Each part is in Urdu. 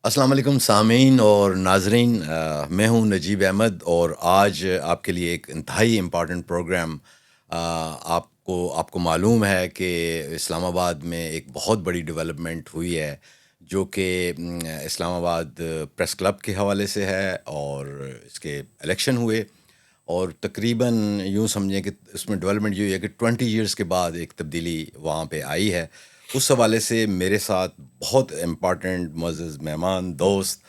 السلام علیکم سامعین اور ناظرین، میں ہوں نجیب احمد اور آج آپ کے لیے ایک انتہائی امپارٹنٹ پروگرام. آپ کو معلوم ہے کہ اسلام آباد میں ایک بہت بڑی ڈیولپمنٹ ہوئی ہے جو کہ اسلام آباد پریس کلب کے حوالے سے ہے، اور اس کے الیکشن ہوئے اور تقریباً یوں سمجھیں کہ اس میں ڈیولپمنٹ یہ ہوئی ہے کہ 20 ایئرس کے بعد ایک تبدیلی وہاں پہ آئی ہے. اس حوالے سے میرے ساتھ بہت امپارٹنٹ معزز مہمان دوست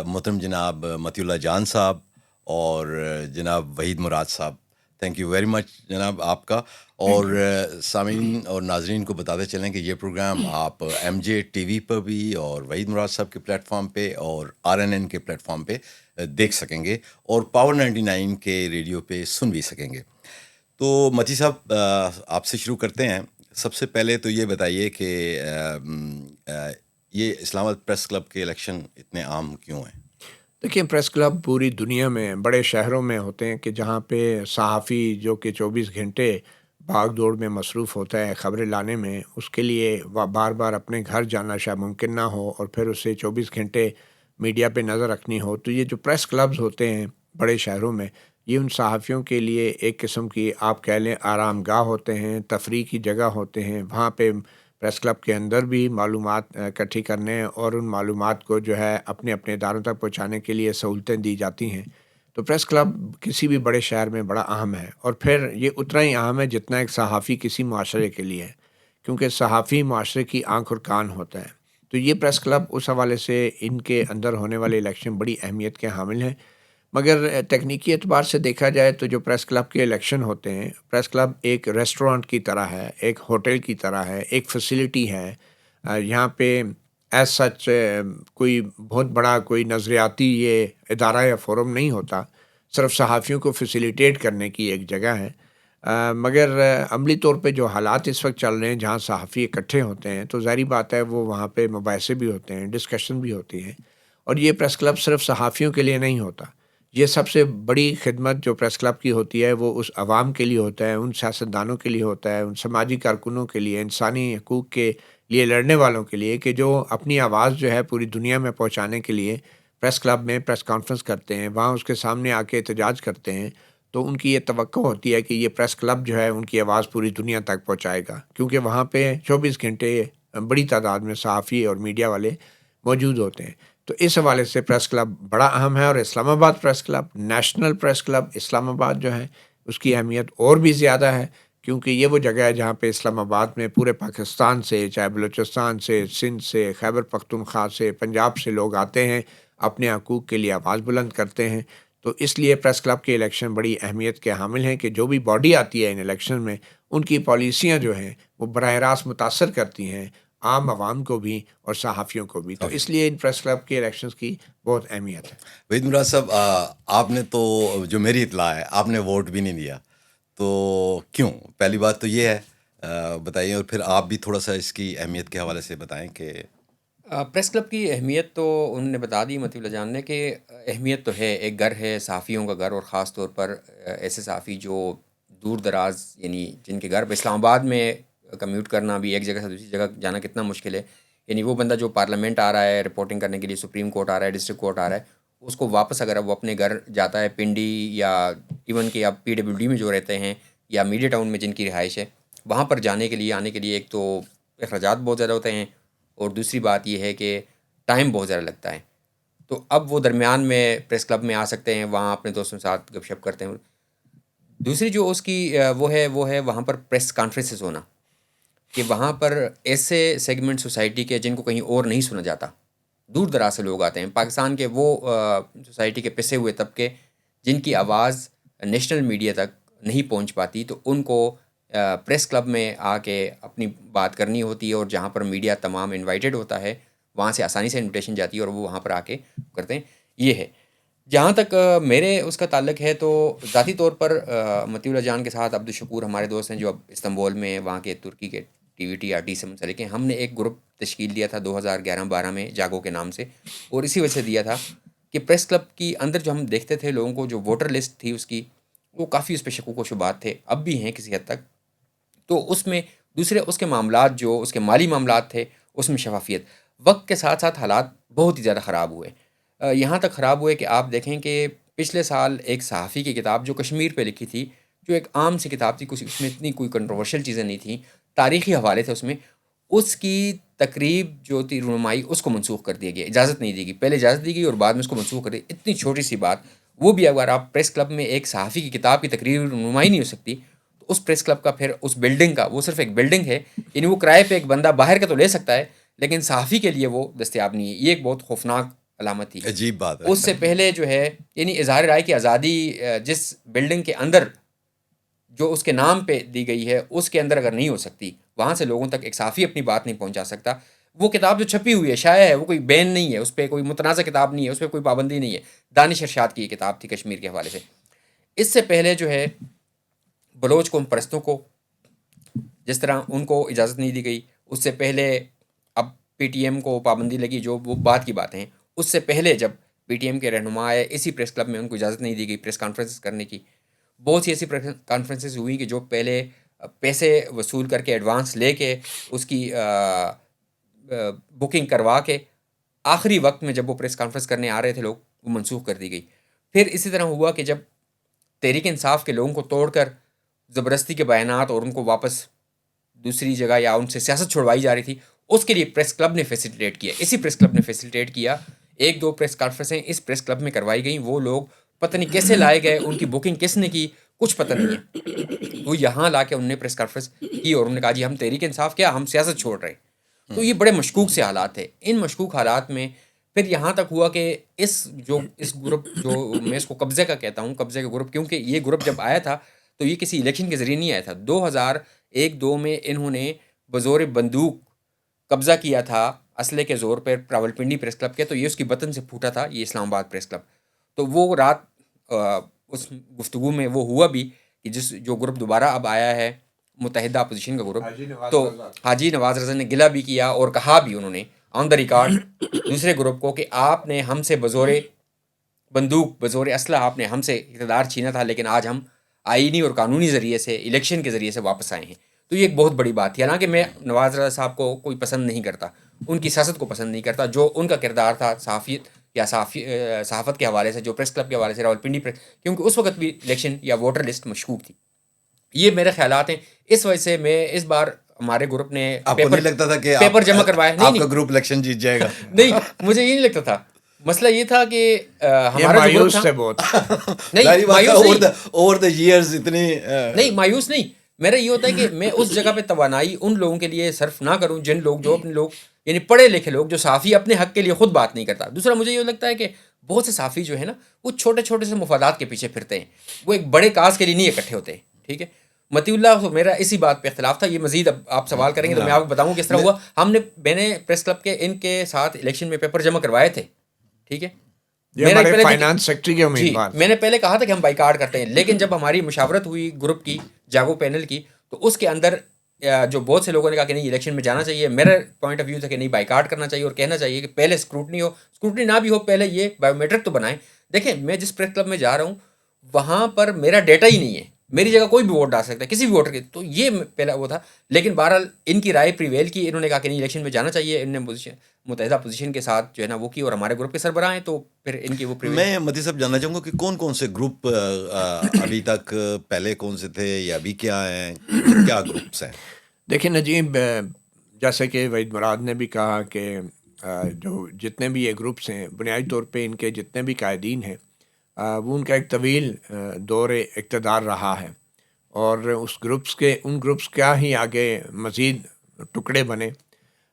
محترم جناب مطیع اللہ جان صاحب اور جناب وحید مراد صاحب. تھینک یو ویری مچ جناب آپ کا. تھینک اور یو. سامعین اور ناظرین کو بتاتے چلیں کہ یہ پروگرام آپ ایم جے ٹی وی پر بھی اور وحید مراد صاحب کے پلیٹ فارم پہ اور آر این این کے پلیٹ فارم پہ دیکھ سکیں گے اور پاور 99 کے ریڈیو پہ سن بھی سکیں گے. تو متی صاحب، آپ سے شروع کرتے ہیں. سب سے پہلے تو یہ بتائیے کہ یہ اسلام آباد پریس کلب کے الیکشن اتنے عام کیوں ہیں؟ دیکھیں، پریس کلب پوری دنیا میں بڑے شہروں میں ہوتے ہیں کہ جہاں پہ صحافی جو کہ 24 گھنٹے بھاگ دوڑ میں مصروف ہوتا ہے خبریں لانے میں، اس کے لیے وہ بار بار اپنے گھر جانا شاید ممکن نہ ہو اور پھر اسے 24 گھنٹے میڈیا پہ نظر رکھنی ہو. تو یہ جو پریس کلبز ہوتے ہیں بڑے شہروں میں، یہ ان صحافیوں کے لیے ایک قسم کی آپ کہہ لیں آرام گاہ ہوتے ہیں، تفریح کی جگہ ہوتے ہیں. وہاں پہ پریس کلب کے اندر بھی معلومات اکٹھی کرنے اور ان معلومات کو جو ہے اپنے اپنے اداروں تک پہنچانے کے لیے سہولتیں دی جاتی ہیں. تو پریس کلب کسی بھی بڑے شہر میں بڑا اہم ہے، اور پھر یہ اتنا ہی اہم ہے جتنا ایک صحافی کسی معاشرے کے لیے ہے، کیونکہ صحافی معاشرے کی آنکھ اور کان ہوتا ہے. تو یہ پریس کلب اس حوالے سے ان کے اندر ہونے والے الیکشن بڑی اہمیت کے حامل ہیں. مگر تکنیکی اعتبار سے دیکھا جائے تو جو پریس کلب کے الیکشن ہوتے ہیں، پریس کلب ایک ریسٹورانٹ کی طرح ہے، ایک ہوٹل کی طرح ہے، ایک فیسیلیٹی ہے. یہاں پہ ایز سچ کوئی بہت بڑا کوئی نظریاتی یہ ادارہ یا فورم نہیں ہوتا، صرف صحافیوں کو فیسیلیٹیٹ کرنے کی ایک جگہ ہے. مگر عملی طور پہ جو حالات اس وقت چل رہے ہیں جہاں صحافی اکٹھے ہوتے ہیں، تو ظاہری بات ہے وہ وہاں پہ مباحثے بھی ہوتے ہیں، ڈسکشن بھی ہوتی ہیں. اور یہ پریس کلب صرف صحافیوں کے لیے نہیں ہوتا. یہ سب سے بڑی خدمت جو پریس کلب کی ہوتی ہے وہ اس عوام کے لیے ہوتا ہے، ان سیاستدانوں کے لیے ہوتا ہے، ان سماجی کارکنوں کے لیے، انسانی حقوق کے لیے لڑنے والوں کے لیے، کہ جو اپنی آواز جو ہے پوری دنیا میں پہنچانے کے لیے پریس کلب میں پریس کانفرنس کرتے ہیں، وہاں اس کے سامنے آ کے احتجاج کرتے ہیں. تو ان کی یہ توقع ہوتی ہے کہ یہ پریس کلب جو ہے ان کی آواز پوری دنیا تک پہنچائے گا، کیونکہ وہاں پہ 24 گھنٹے بڑی تعداد میں صحافی اور میڈیا والے موجود ہوتے ہیں. تو اس حوالے سے پریس کلب بڑا اہم ہے، اور Islamabad press club, national press club Islamabad جو ہے اس کی اہمیت اور بھی زیادہ ہے، کیونکہ یہ وہ جگہ ہے جہاں پہ اسلام آباد میں پورے پاکستان سے، چاہے بلوچستان سے، سندھ سے، خیبر پختونخوا سے، پنجاب سے لوگ آتے ہیں، اپنے حقوق کے لیے آواز بلند کرتے ہیں. تو اس لیے پریس کلب کے الیکشن بڑی اہمیت کے حامل ہیں کہ جو بھی باڈی آتی ہے ان الیکشن میں، ان کی پالیسیاں جو ہیں وہ براہ راست متاثر کرتی ہیں عام عوام کو بھی اور صحافیوں کو بھی. تو صافی. اس لیے ان پریس کلب کے الیکشنز کی بہت اہمیت ہے. وحید مراد صاحب، آپ نے تو جو میری اطلاع ہے آپ نے ووٹ بھی نہیں دیا، تو کیوں؟ پہلی بات تو یہ ہے، بتائیے، اور پھر آپ بھی تھوڑا سا اس کی اہمیت کے حوالے سے بتائیں کہ پریس کلب کی اہمیت تو انہوں نے بتا دی مطیع اللہ جان نے، کہ اہمیت تو ہے، ایک گھر ہے صحافیوں کا گھر، اور خاص طور پر ایسے صحافی جو دور دراز، یعنی جن کے گھر پہ اسلام آباد میں کمیوٹ کرنا بھی ایک جگہ سے دوسری جگہ جانا کتنا مشکل ہے. یعنی وہ بندہ جو پارلیمنٹ آ رہا ہے رپورٹنگ کرنے کے لیے، سپریم کورٹ آ رہا ہے، ڈسٹرکٹ کورٹ آ رہا ہے، اس کو واپس اگر وہ اپنے گھر جاتا ہے پنڈی یا ایون کہ اب PWD میں جو رہتے ہیں یا میڈیا ٹاؤن میں جن کی رہائش ہے، وہاں پر جانے کے لیے آنے کے لیے ایک تو اخراجات بہت زیادہ ہوتے ہیں، اور دوسری بات یہ ہے کہ ٹائم بہت زیادہ لگتا ہے. تو اب وہ درمیان میں پریس کلب میں آ سکتے ہیں، وہاں اپنے دوستوں کے ساتھ گپ شپ کرتے ہیں. دوسری جو اس کی وہ ہے وہاں پر پریس کانفرنسز ہونا، کہ وہاں پر ایسے سیگمنٹ سوسائٹی کے جن کو کہیں اور نہیں سنا جاتا، دور دراز سے لوگ آتے ہیں، پاکستان کے وہ سوسائٹی کے پسے ہوئے طبقے جن کی آواز نیشنل میڈیا تک نہیں پہنچ پاتی، تو ان کو پریس کلب میں آ کے اپنی بات کرنی ہوتی ہے، اور جہاں پر میڈیا تمام انوائٹڈ ہوتا ہے وہاں سے آسانی سے انویٹیشن جاتی ہے، اور وہ وہاں پر آ کے کرتے ہیں. یہ ہے جہاں تک میرے اس کا تعلق ہے. تو ذاتی طور پر مطیع اللہ جان کے ساتھ عبدالشکور ہمارے دوست ہیں جو اب استنبول میں ہیں، وہاں کے ترکی کے TVTRT سے منسلک ہیں. ہم نے ایک گروپ تشکیل دیا تھا 2011-12 میں جاگو کے نام سے، اور اسی وجہ سے دیا تھا کہ پریس کلب کی اندر جو ہم دیکھتے تھے لوگوں کو، جو ووٹر لسٹ تھی اس کی، وہ کافی اس پہ شکوک و شبہات تھے، اب بھی ہیں کسی حد تک. تو اس میں دوسرے اس کے معاملات، جو اس کے مالی معاملات تھے، اس میں شفافیت. وقت کے ساتھ ساتھ حالات بہت ہی زیادہ خراب ہوئے. یہاں تک خراب ہوئے کہ آپ دیکھیں کہ پچھلے سال ایک صحافی کی کتاب جو کشمیر پہ لکھی تھی، جو ایک عام سی کتاب تھی، کچھ اس میں اتنی کوئی کنٹروورشل چیزیں نہیں تھیں، تاریخی حوالے تھے اس کی تقریب جو تھی رونمائی اس کو منسوخ کر دیا گیا، اجازت نہیں دی گئی. پہلے اجازت دی گئی اور بعد میں اس کو منسوخ کر دیا. اتنی چھوٹی سی بات، وہ بھی اگر آپ پریس کلب میں ایک صحافی کی کتاب کی تقریر رونمائی نہیں ہو سکتی، تو اس پریس کلب کا پھر اس بلڈنگ کا، وہ صرف ایک بلڈنگ ہے، یعنی وہ کرائے پہ ایک بندہ باہر کا تو لے سکتا ہے لیکن صحافی کے لیے وہ دستیاب نہیں ہے. یہ ایک بہت خوفناک علامت تھی. عجیب بات ہے. اس سے پہلے جو ہے یعنی اظہار رائے کی آزادی جس بلڈنگ کے اندر جو اس کے نام پہ دی گئی ہے اس کے اندر اگر نہیں ہو سکتی، وہاں سے لوگوں تک ایک صحافی اپنی بات نہیں پہنچا سکتا. وہ کتاب جو چھپی ہوئی ہے، شائع ہے، وہ کوئی بین نہیں ہے، اس پہ کوئی متنازع کتاب نہیں ہے، اس پہ کوئی پابندی نہیں ہے. دانش ارشاد کی یہ کتاب تھی کشمیر کے حوالے سے. اس سے پہلے جو ہے بلوچ قوم پرستوں کو جس طرح ان کو اجازت نہیں دی گئی، اس سے پہلے اب پی ٹی ایم کو پابندی لگی، جو وہ بعد کی باتیں ہیں. اس سے پہلے جب پی ٹی ایم کے رہنما آئے، اسی پریس کلب میں ان کو اجازت نہیں دی گئی پریس کانفرنس کرنے کی. بہت سی ایسی پریس کانفرنسز ہوئی کہ جو پہلے پیسے وصول کر کے ایڈوانس لے کے اس کی بکنگ کروا کے آخری وقت میں جب وہ پریس کانفرنس کرنے آ رہے تھے لوگ، وہ منسوخ کر دی گئی. پھر اسی طرح ہوا کہ جب تحریک انصاف کے لوگوں کو توڑ کر زبردستی کے بیانات اور ان کو واپس دوسری جگہ یا ان سے سیاست چھوڑوائی جا رہی تھی، اس کے لیے پریس کلب نے فیسیلیٹیٹ کیا. اسی پریس کلب نے فیسیلیٹیٹ کیا. 1-2 پریس کانفرنسیں اس پریس کلب میں کروائی گئیں. وہ لوگ پتہ نہیں کیسے لائے گئے، ان کی بکنگ کس نے کی کچھ پتہ نہیں ہے. وہ یہاں لا کے انہوں نے پریس کانفرنس کی اور انہوں نے کہا جی ہم تحریک انصاف کیا، ہم سیاست چھوڑ رہے ہیں. تو یہ بڑے مشکوک سے حالات تھے. ان مشکوک حالات میں پھر یہاں تک ہوا کہ اس گروپ جو میں اس کو قبضے کا کہتا ہوں، قبضے کا گروپ، کیونکہ یہ گروپ جب آیا تھا تو یہ کسی الیکشن کے ذریعے نہیں آیا تھا. 2001-2 میں انہوں نے بزور بندوق قبضہ کیا تھا اسلحے کے زور پر راولپنڈی پریس کلب کے. تو یہ اس کی بطن سے پھوٹا تھا یہ اسلام آباد پریس کلب. تو وہ رات اس گفتگو میں وہ ہوا بھی کہ جو گروپ دوبارہ اب آیا ہے متحدہ اپوزیشن کا گروپ، تو حاجی نواز رضا نے گلہ بھی کیا اور کہا بھی انہوں نے آن دا ریکارڈ دوسرے گروپ کو کہ آپ نے ہم سے بزور بندوق، بزور اسلحہ آپ نے ہم سے اقتدار چھینا تھا، لیکن آج ہم آئینی اور قانونی ذریعے سے، الیکشن کے ذریعے سے واپس آئے ہیں. تو یہ ایک بہت بڑی بات تھی. حالانکہ میں نواز رضا صاحب کو کوئی پسند نہیں کرتا، ان کی سیاست کو پسند نہیں کرتا، جو ان کا کردار تھا صحافیت یا صحافت کے حوالے سے، جو پریس کلب کے حوالے سے راولپنڈی پریس، کیونکہ اس وقت بھی الیکشن یا ووٹر لسٹ مشکوک تھی. یہ میرے خیالات ہیں. اس وجہ سے میں اس بار ہمارے گروپ نے آپ کو نہیں لگتا تھا کہ پیپر جمع کروایا؟ آپ کا گروپ الیکشن جیت جائے گا؟ نہیں، مجھے یہ نہیں لگتا تھا. مسئلہ یہ تھا کہ ہمارا جو گروپ تھا بہت نہیں، مایوس نہیں، اوور دا ایئرز اتنی نہیں مایوس نہیں. میرا یہ ہوتا ہے کہ میں اس جگہ پہ توانائی ان لوگوں کے لیے صرف نہ کروں جن لوگ، جو اپنے لوگ یعنی پڑھے لکھے لوگ، جو صحافی اپنے حق کے لیے خود بات نہیں کرتا. دوسرا مجھے یہ لگتا ہے کہ بہت سے صحافی جو ہے نا، وہ چھوٹے چھوٹے سے مفادات کے پیچھے پھرتے ہیں، وہ ایک بڑے کاز کے لیے نہیں اکٹھے ہوتے. ٹھیک ہے، متی اللہ میرا اسی بات پہ اختلاف تھا. یہ مزید اب آپ سوال کریں گے تو میں آپ کو بتاؤں کس طرح ہوا. میں نے پریس کلب کے ان کے ساتھ الیکشن میں پیپر جمع کروائے تھے. ٹھیک ہے، فائنانس سیکٹری کے امیدوار، میں نے پہلے کہا تھا کہ ہم بائیکاٹ کرتے ہیں، لیکن جب ہماری مشاورت ہوئی گروپ کی، جاگو پینل کی، تو اس کے اندر جو بہت سے لوگوں نے کہا کہ نہیں الیکشن میں جانا چاہیے. میرا پوائنٹ آف ویو تھا کہ نہیں، بائیکاٹ کرنا چاہیے اور کہنا چاہیے کہ پہلے اسکروٹنی نہ بھی ہو، پہلے یہ بایو میٹرک تو بنائیں. دیکھیں میں جس پریس کلب میں جا رہا ہوں وہاں پر میرا ڈیٹا ہی نہیں ہے، میری جگہ کوئی بھی ووٹ ڈال سکتا ہے، کسی بھی ووٹر کی. تو یہ پہلا وہ تھا. لیکن بہرحال ان کی رائے پریویل کی، انہوں نے کہا کہ نہیں الیکشن میں جانا چاہیے. ان نے متحدہ اپوزیشن کے ساتھ جو ہے نا وہ کی، اور ہمارے گروپ کے سربراہ ہیں، تو پھر ان کی وہ پریویل. میں متی صاحب جاننا چاہوں گا کہ کون کون سے گروپ ابھی تک پہلے کون سے تھے یا ابھی کیا ہیں، کیا گروپس ہیں؟ دیکھیں نجیب، جیسے کہ وحید مراد نے بھی کہا کہ جو جتنے بھی یہ گروپس ہیں، بنیادی طور پہ ان کے جتنے بھی قائدین ہیں، وہ ان کا ایک طویل دور اقتدار رہا ہے، اور ان گروپس کا ہی آگے مزید ٹکڑے بنے.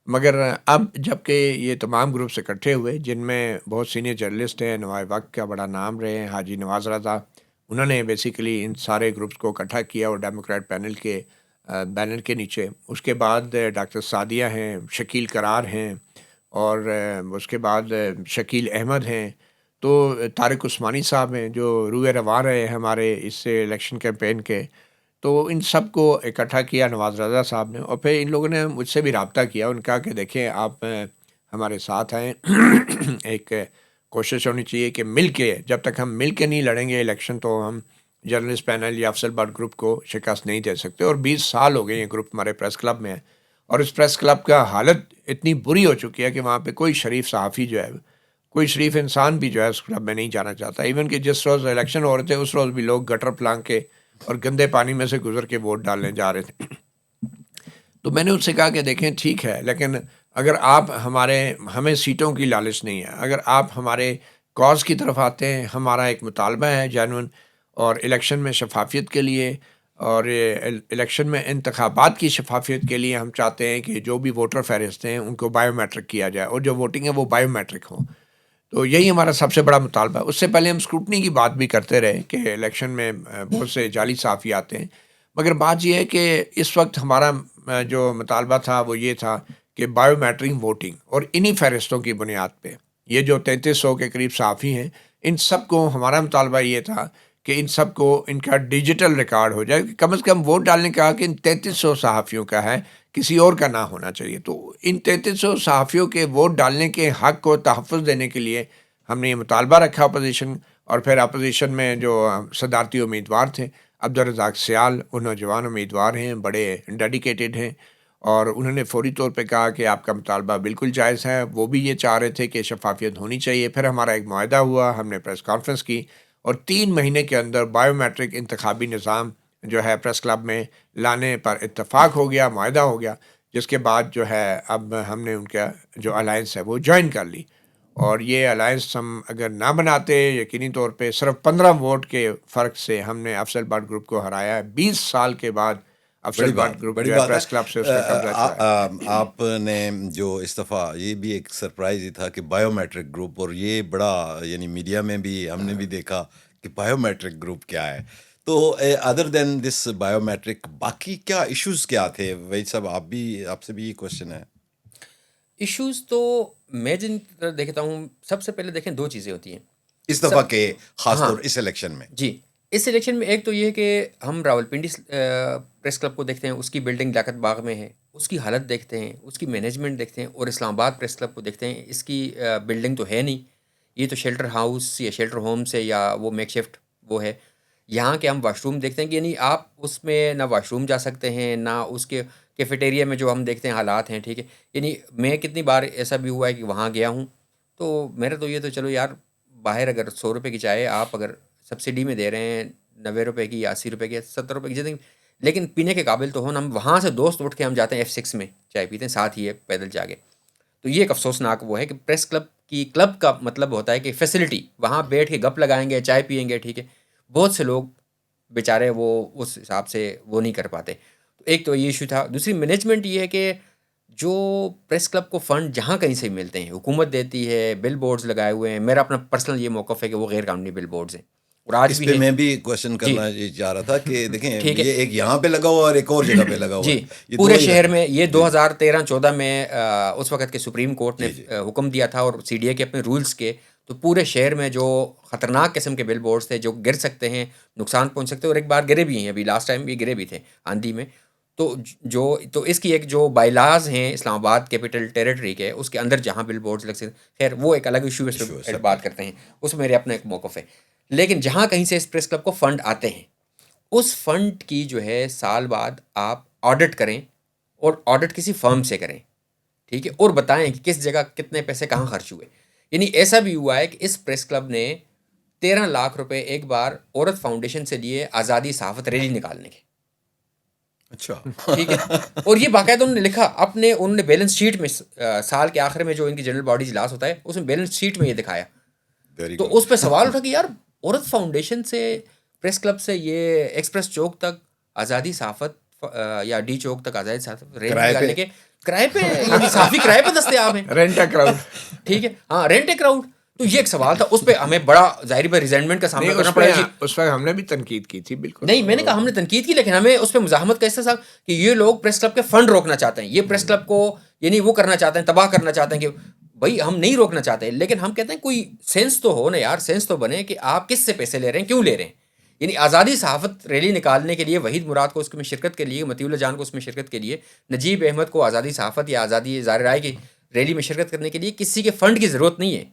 مگر اب جب کہ یہ تمام گروپس اکٹھے ہوئے، جن میں بہت سینئر جرنلسٹ ہیں، نوائے وقت کا بڑا نام رہے ہیں حاجی نواز رضا، انہوں نے بیسیکلی ان سارے گروپس کو اکٹھا کیا اور ڈیموکریٹ پینل کے بینر کے نیچے. اس کے بعد ڈاکٹر سعدیہ ہیں، شکیل قرار ہیں، اور اس کے بعد شکیل احمد ہیں، تو طارق عثمانی صاحب ہیں جو روئے رواں رہے ہمارے اس الیکشن کیمپین کے. تو ان سب کو اکٹھا کیا نواز رضا صاحب نے، اور پھر ان لوگوں نے مجھ سے بھی رابطہ کیا. ان کہا کہ دیکھیں آپ ہمارے ساتھ آئیں، ایک کوشش ہونی چاہیے کہ مل کے، جب تک ہم مل کے نہیں لڑیں گے الیکشن تو ہم جرنلسٹ پینل یا افضل بٹ گروپ کو شکست نہیں دے سکتے. اور 20 سال ہو گئے یہ گروپ ہمارے پریس کلب میں ہے، اور اس پریس کلب کا حالت اتنی بری ہو چکی ہے کہ وہاں پہ کوئی شریف صحافی جو ہے، کوئی شریف انسان بھی جو ہے اس کلب میں نہیں جانا چاہتا. ایون کہ جس روز الیکشن ہو رہے تھے اس روز بھی لوگ گٹر پلانگ کے اور گندے پانی میں سے گزر کے ووٹ ڈالنے جا رہے تھے. تو میں نے اس سے کہا کہ دیکھیں ٹھیک ہے، لیکن اگر آپ ہمیں سیٹوں کی لالچ نہیں ہے، اگر آپ ہمارے کاز کی طرف آتے ہیں، ہمارا ایک مطالبہ ہے جینون، اور الیکشن میں شفافیت کے لیے اور الیکشن میں انتخابات کی شفافیت کے لیے ہم چاہتے ہیں کہ جو بھی ووٹر فہرست ہیں ان کو بائیو میٹرک کیا جائے اور جو ووٹنگ ہے وہ بائیو میٹرک ہوں. تو یہی ہمارا سب سے بڑا مطالبہ ہے. اس سے پہلے ہم اسکروٹنی کی بات بھی کرتے رہے کہ الیکشن میں بہت سے جعلی صحافی آتے ہیں، مگر بات یہ ہے کہ اس وقت ہمارا جو مطالبہ تھا وہ یہ تھا کہ بائیو میٹرک ووٹنگ، اور انہی فہرستوں کی بنیاد پہ یہ جو 3300 کے قریب صحافی ہیں، ان سب کو ہمارا مطالبہ یہ تھا کہ ان سب کو ان کا ڈیجیٹل ریکارڈ ہو جائے، کم از کم ووٹ ڈالنے کا کہ ان 3300 صحافیوں کا ہے، کسی اور کا نہ ہونا چاہیے. تو ان 3300 صحافیوں کے ووٹ ڈالنے کے حق کو تحفظ دینے کے لیے ہم نے یہ مطالبہ رکھا اپوزیشن. اور پھر اپوزیشن میں جو صدارتی امیدوار تھے، عبدالرزاق سیال، وہ نوجوان امیدوار ہیں، بڑے ڈیڈیکیٹڈ ہیں، اور انہوں نے فوری طور پہ کہا کہ آپ کا مطالبہ بالکل جائز ہے. وہ بھی یہ چاہ رہے تھے کہ شفافیت ہونی چاہیے. پھر ہمارا ایک معاہدہ ہوا، ہم نے پریس کانفرنس کی، اور 3 مہینے کے اندر بائیو میٹرک انتخابی نظام جو ہے پریس کلب میں لانے پر اتفاق ہو گیا، معاہدہ ہو گیا، جس کے بعد جو ہے اب ہم نے ان کا جو الائنس ہے وہ جوائن کر لی. اور یہ الائنس ہم اگر نہ بناتے، یقینی طور پہ صرف 15 ووٹ کے فرق سے ہم نے افضل بٹ گروپ کو ہرایا ہے. 20 سال کے بعد افضل بٹ گروپ جو ہے پریس کلب سے اس کا قبضہ چھڑایا. آپ نے جو استعفیٰ، یہ بھی ایک سرپرائز ہی تھا کہ بائیو میٹرک گروپ، اور یہ بڑا یعنی میڈیا میں بھی ہم نے بھی دیکھا کہ بائیو میٹرک گروپ کیا ہے. تو ادر دین دس بائیو میٹرک باقی کیا ایشوز کیا تھے وہی صاحب؟ آپ سے بھی یہ کوشچن ہے. ایشوز تو میں جن طرح دیکھتا ہوں، سب سے پہلے دیکھیں 2 چیزیں ہوتی ہیں اس دفعہ کے خاص ہاں طور اس الیکشن میں. جی. اس الیکشن میں ایک تو یہ ہے کہ ہم راولپنڈی پریس کلب کو دیکھتے ہیں، اس کی بلڈنگ لیاقت باغ میں ہے، اس کی حالت دیکھتے ہیں، اس کی مینجمنٹ دیکھتے ہیں، اور اسلام آباد پریس کلب کو دیکھتے ہیں، اس کی بلڈنگ تو ہے نہیں، یہ تو شیلٹر ہاؤس یا شیلٹر ہوم سے یا وہ میک شفٹ وہ ہے. یہاں کے ہم واش روم دیکھتے ہیں کہ یعنی آپ اس میں نہ واش روم جا سکتے ہیں، نہ اس کے کیفیٹیریا میں جو ہم دیکھتے ہیں حالات ہیں. ٹھیک ہے، یعنی میں کتنی بار ایسا بھی ہوا ہے کہ وہاں گیا ہوں، تو میرا تو یہ تو چلو یار، باہر اگر 100 روپے کی چائے آپ اگر سبسڈی میں دے رہے ہیں 90 روپے کی یا 80 روپے کی یا 70 روپے کی، لیکن پینے کے قابل تو ہو. ہم وہاں سے دوست اٹھ کے ہم جاتے ہیں F6 میں چائے پیتے ہیں، ساتھ ہی ہے پیدل جا کے. تو یہ ایک افسوسناک وہ ہے کہ پریس کلب کا مطلب ہوتا ہے کہ فیسلٹی، وہاں بیٹھ کے گپ لگائیں گے، چائے پئیں گے. ٹھیک ہے، بہت سے لوگ بیچارے وہ اس حساب سے وہ نہیں کر پاتے. تو ایک تو یہ ایشو تھا. دوسری مینجمنٹ یہ ہے کہ جو پریس کلب کو فنڈ جہاں کہیں سے ملتے ہیں، حکومت دیتی ہے، بل بورڈز لگائے ہوئے ہیں. میرا اپنا پرسنل یہ موقف ہے کہ وہ غیر قانونی بل بورڈز ہیں، اور آج اس بھی پہ ہیں. میں بھی کوشچن جی کرنا چاہ رہا تھا کہ دیکھیں ٹھیک ہے. یہ ایک یہاں پہ لگا ہوا اور ایک اور جگہ پہ لگا ہوا جی، ہے، یہ پورے دو ہی شہر میں. یہ جی 2013-14 میں اس وقت کے سپریم کورٹ نے جی جی حکم دیا تھا، اور CDA کے اپنے رولز کے، تو پورے شہر میں جو خطرناک قسم کے بل بورڈز تھے جو گر سکتے ہیں، نقصان پہنچ سکتے ہیں، اور ایک بار گرے بھی ہیں، ابھی لاسٹ ٹائم یہ گرے بھی تھے آندھی میں. تو اس کی ایک جو بائی لاز ہیں اسلام آباد کیپٹل ٹیریٹری کے، اس کے اندر جہاں بل بورڈز لگ سکتے ہیں، خیر وہ ایک الگ ایشو اس پہ بات کرتے ہیں، اس میں میرے اپنا ایک موقف ہے. لیکن جہاں کہیں سے اس پریس کلب کو فنڈ آتے ہیں، اس فنڈ کی جو ہے سال بعد آپ آڈٹ کریں، اور آڈٹ کسی فرم سے کریں. ٹھیک ہے، اور بتائیں کہ کس جگہ کتنے پیسے کہاں خرچ ہوئے. یعنی ایسا بھی ہوا ہے کہ اس پریس کلب نے 13 لاکھ روپے ایک بار عورت فاؤنڈیشن سے لیے آزادی صحافت ریلی نکالنے کے. اچھا ٹھیک ہے، اور یہ باقاعدہ انہوں نے لکھا اپنے، انہوں نے بیلنس شیٹ میں سال کے آخر میں جو ان کی جنرل باڈی اجلاس ہوتا ہے اس میں بیلنس شیٹ میں یہ دکھایا. تو اس پہ سوال اٹھا کہ یار عورت فاؤنڈیشن سے پریس کلب سے یہ ایکسپریس چوک تک آزادی صحافت یا ڈی چوک تک آزادی صحافت ریلی نکالنے کے کرائے پہ، یعنی صحافی کرائے پہ دستیاب ہیں. Rent a crowd. ٹھیک ہے، ہاں رینٹ اے کراؤڈ. تو یہ ایک سوال تھا، اس پہ ہمیں بڑا ظاہری پہ ریزینٹمنٹ کا سامنا کرنا پڑا. اس وقت ہم نے بھی تنقید کی تھی. بالکل نہیں، میں نے کہا ہم نے تنقید کی، لیکن ہمیں اس پہ مزاحمت کا احساس تھا کہ یہ لوگ پریس کلب کے فنڈ روکنا چاہتے ہیں، یہ پریس کلب کو یعنی وہ کرنا چاہتے ہیں، تباہ کرنا چاہتے ہیں. کہ بھائی ہم نہیں روکنا چاہتے، لیکن ہم کہتے ہیں کوئی سینس تو ہو نا یار، سینس تو بنے کہ آپ کس سے پیسے لے رہے ہیں، کیوں لے رہے ہیں. یعنی آزادی صحافت ریلی نکالنے کے لیے وحید مراد کو اس میں شرکت کے لیے، مطیع اللہ جان کو اس میں شرکت کے لیے، نجیب احمد کو آزادی صحافت یا آزادی اظہار رائے کی ریلی میں شرکت کرنے کے لیے کسی کے فنڈ کی ضرورت نہیں ہے،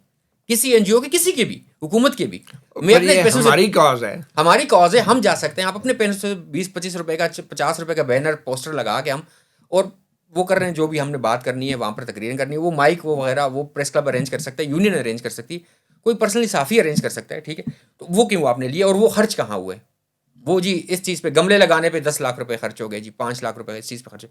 کسی NGO کے، کسی کے بھی، حکومت کے بھی. میں اپنے پیسوں سے، ہماری کاز ہے، ہماری کاز ہے، ہم جا سکتے ہیں. آپ اپنے پیسوں سے 20-25 روپے کا 50 روپے کا بینر پوسٹر لگا کے ہم، اور وہ کر رہے ہیں جو بھی ہم نے بات کرنی ہے وہاں پر تقریریں کرنی ہے، وہ مائک وہ وغیرہ وہ پریس کلب ارینج کر سکتا ہے، یونین ارینج کر سکتی، کوئی پرسنلی صحافی ارینج کر سکتا ہے، ٹھیک ہے، تو وہ کیوں آپ نے لیا اور وہ خرچ کہاں ہوئے؟ وہ جی اس چیز پہ گملے لگانے پہ 10 لاکھ روپے خرچ ہو گئے، جی 5 لاکھ روپے اس چیز پہ خرچ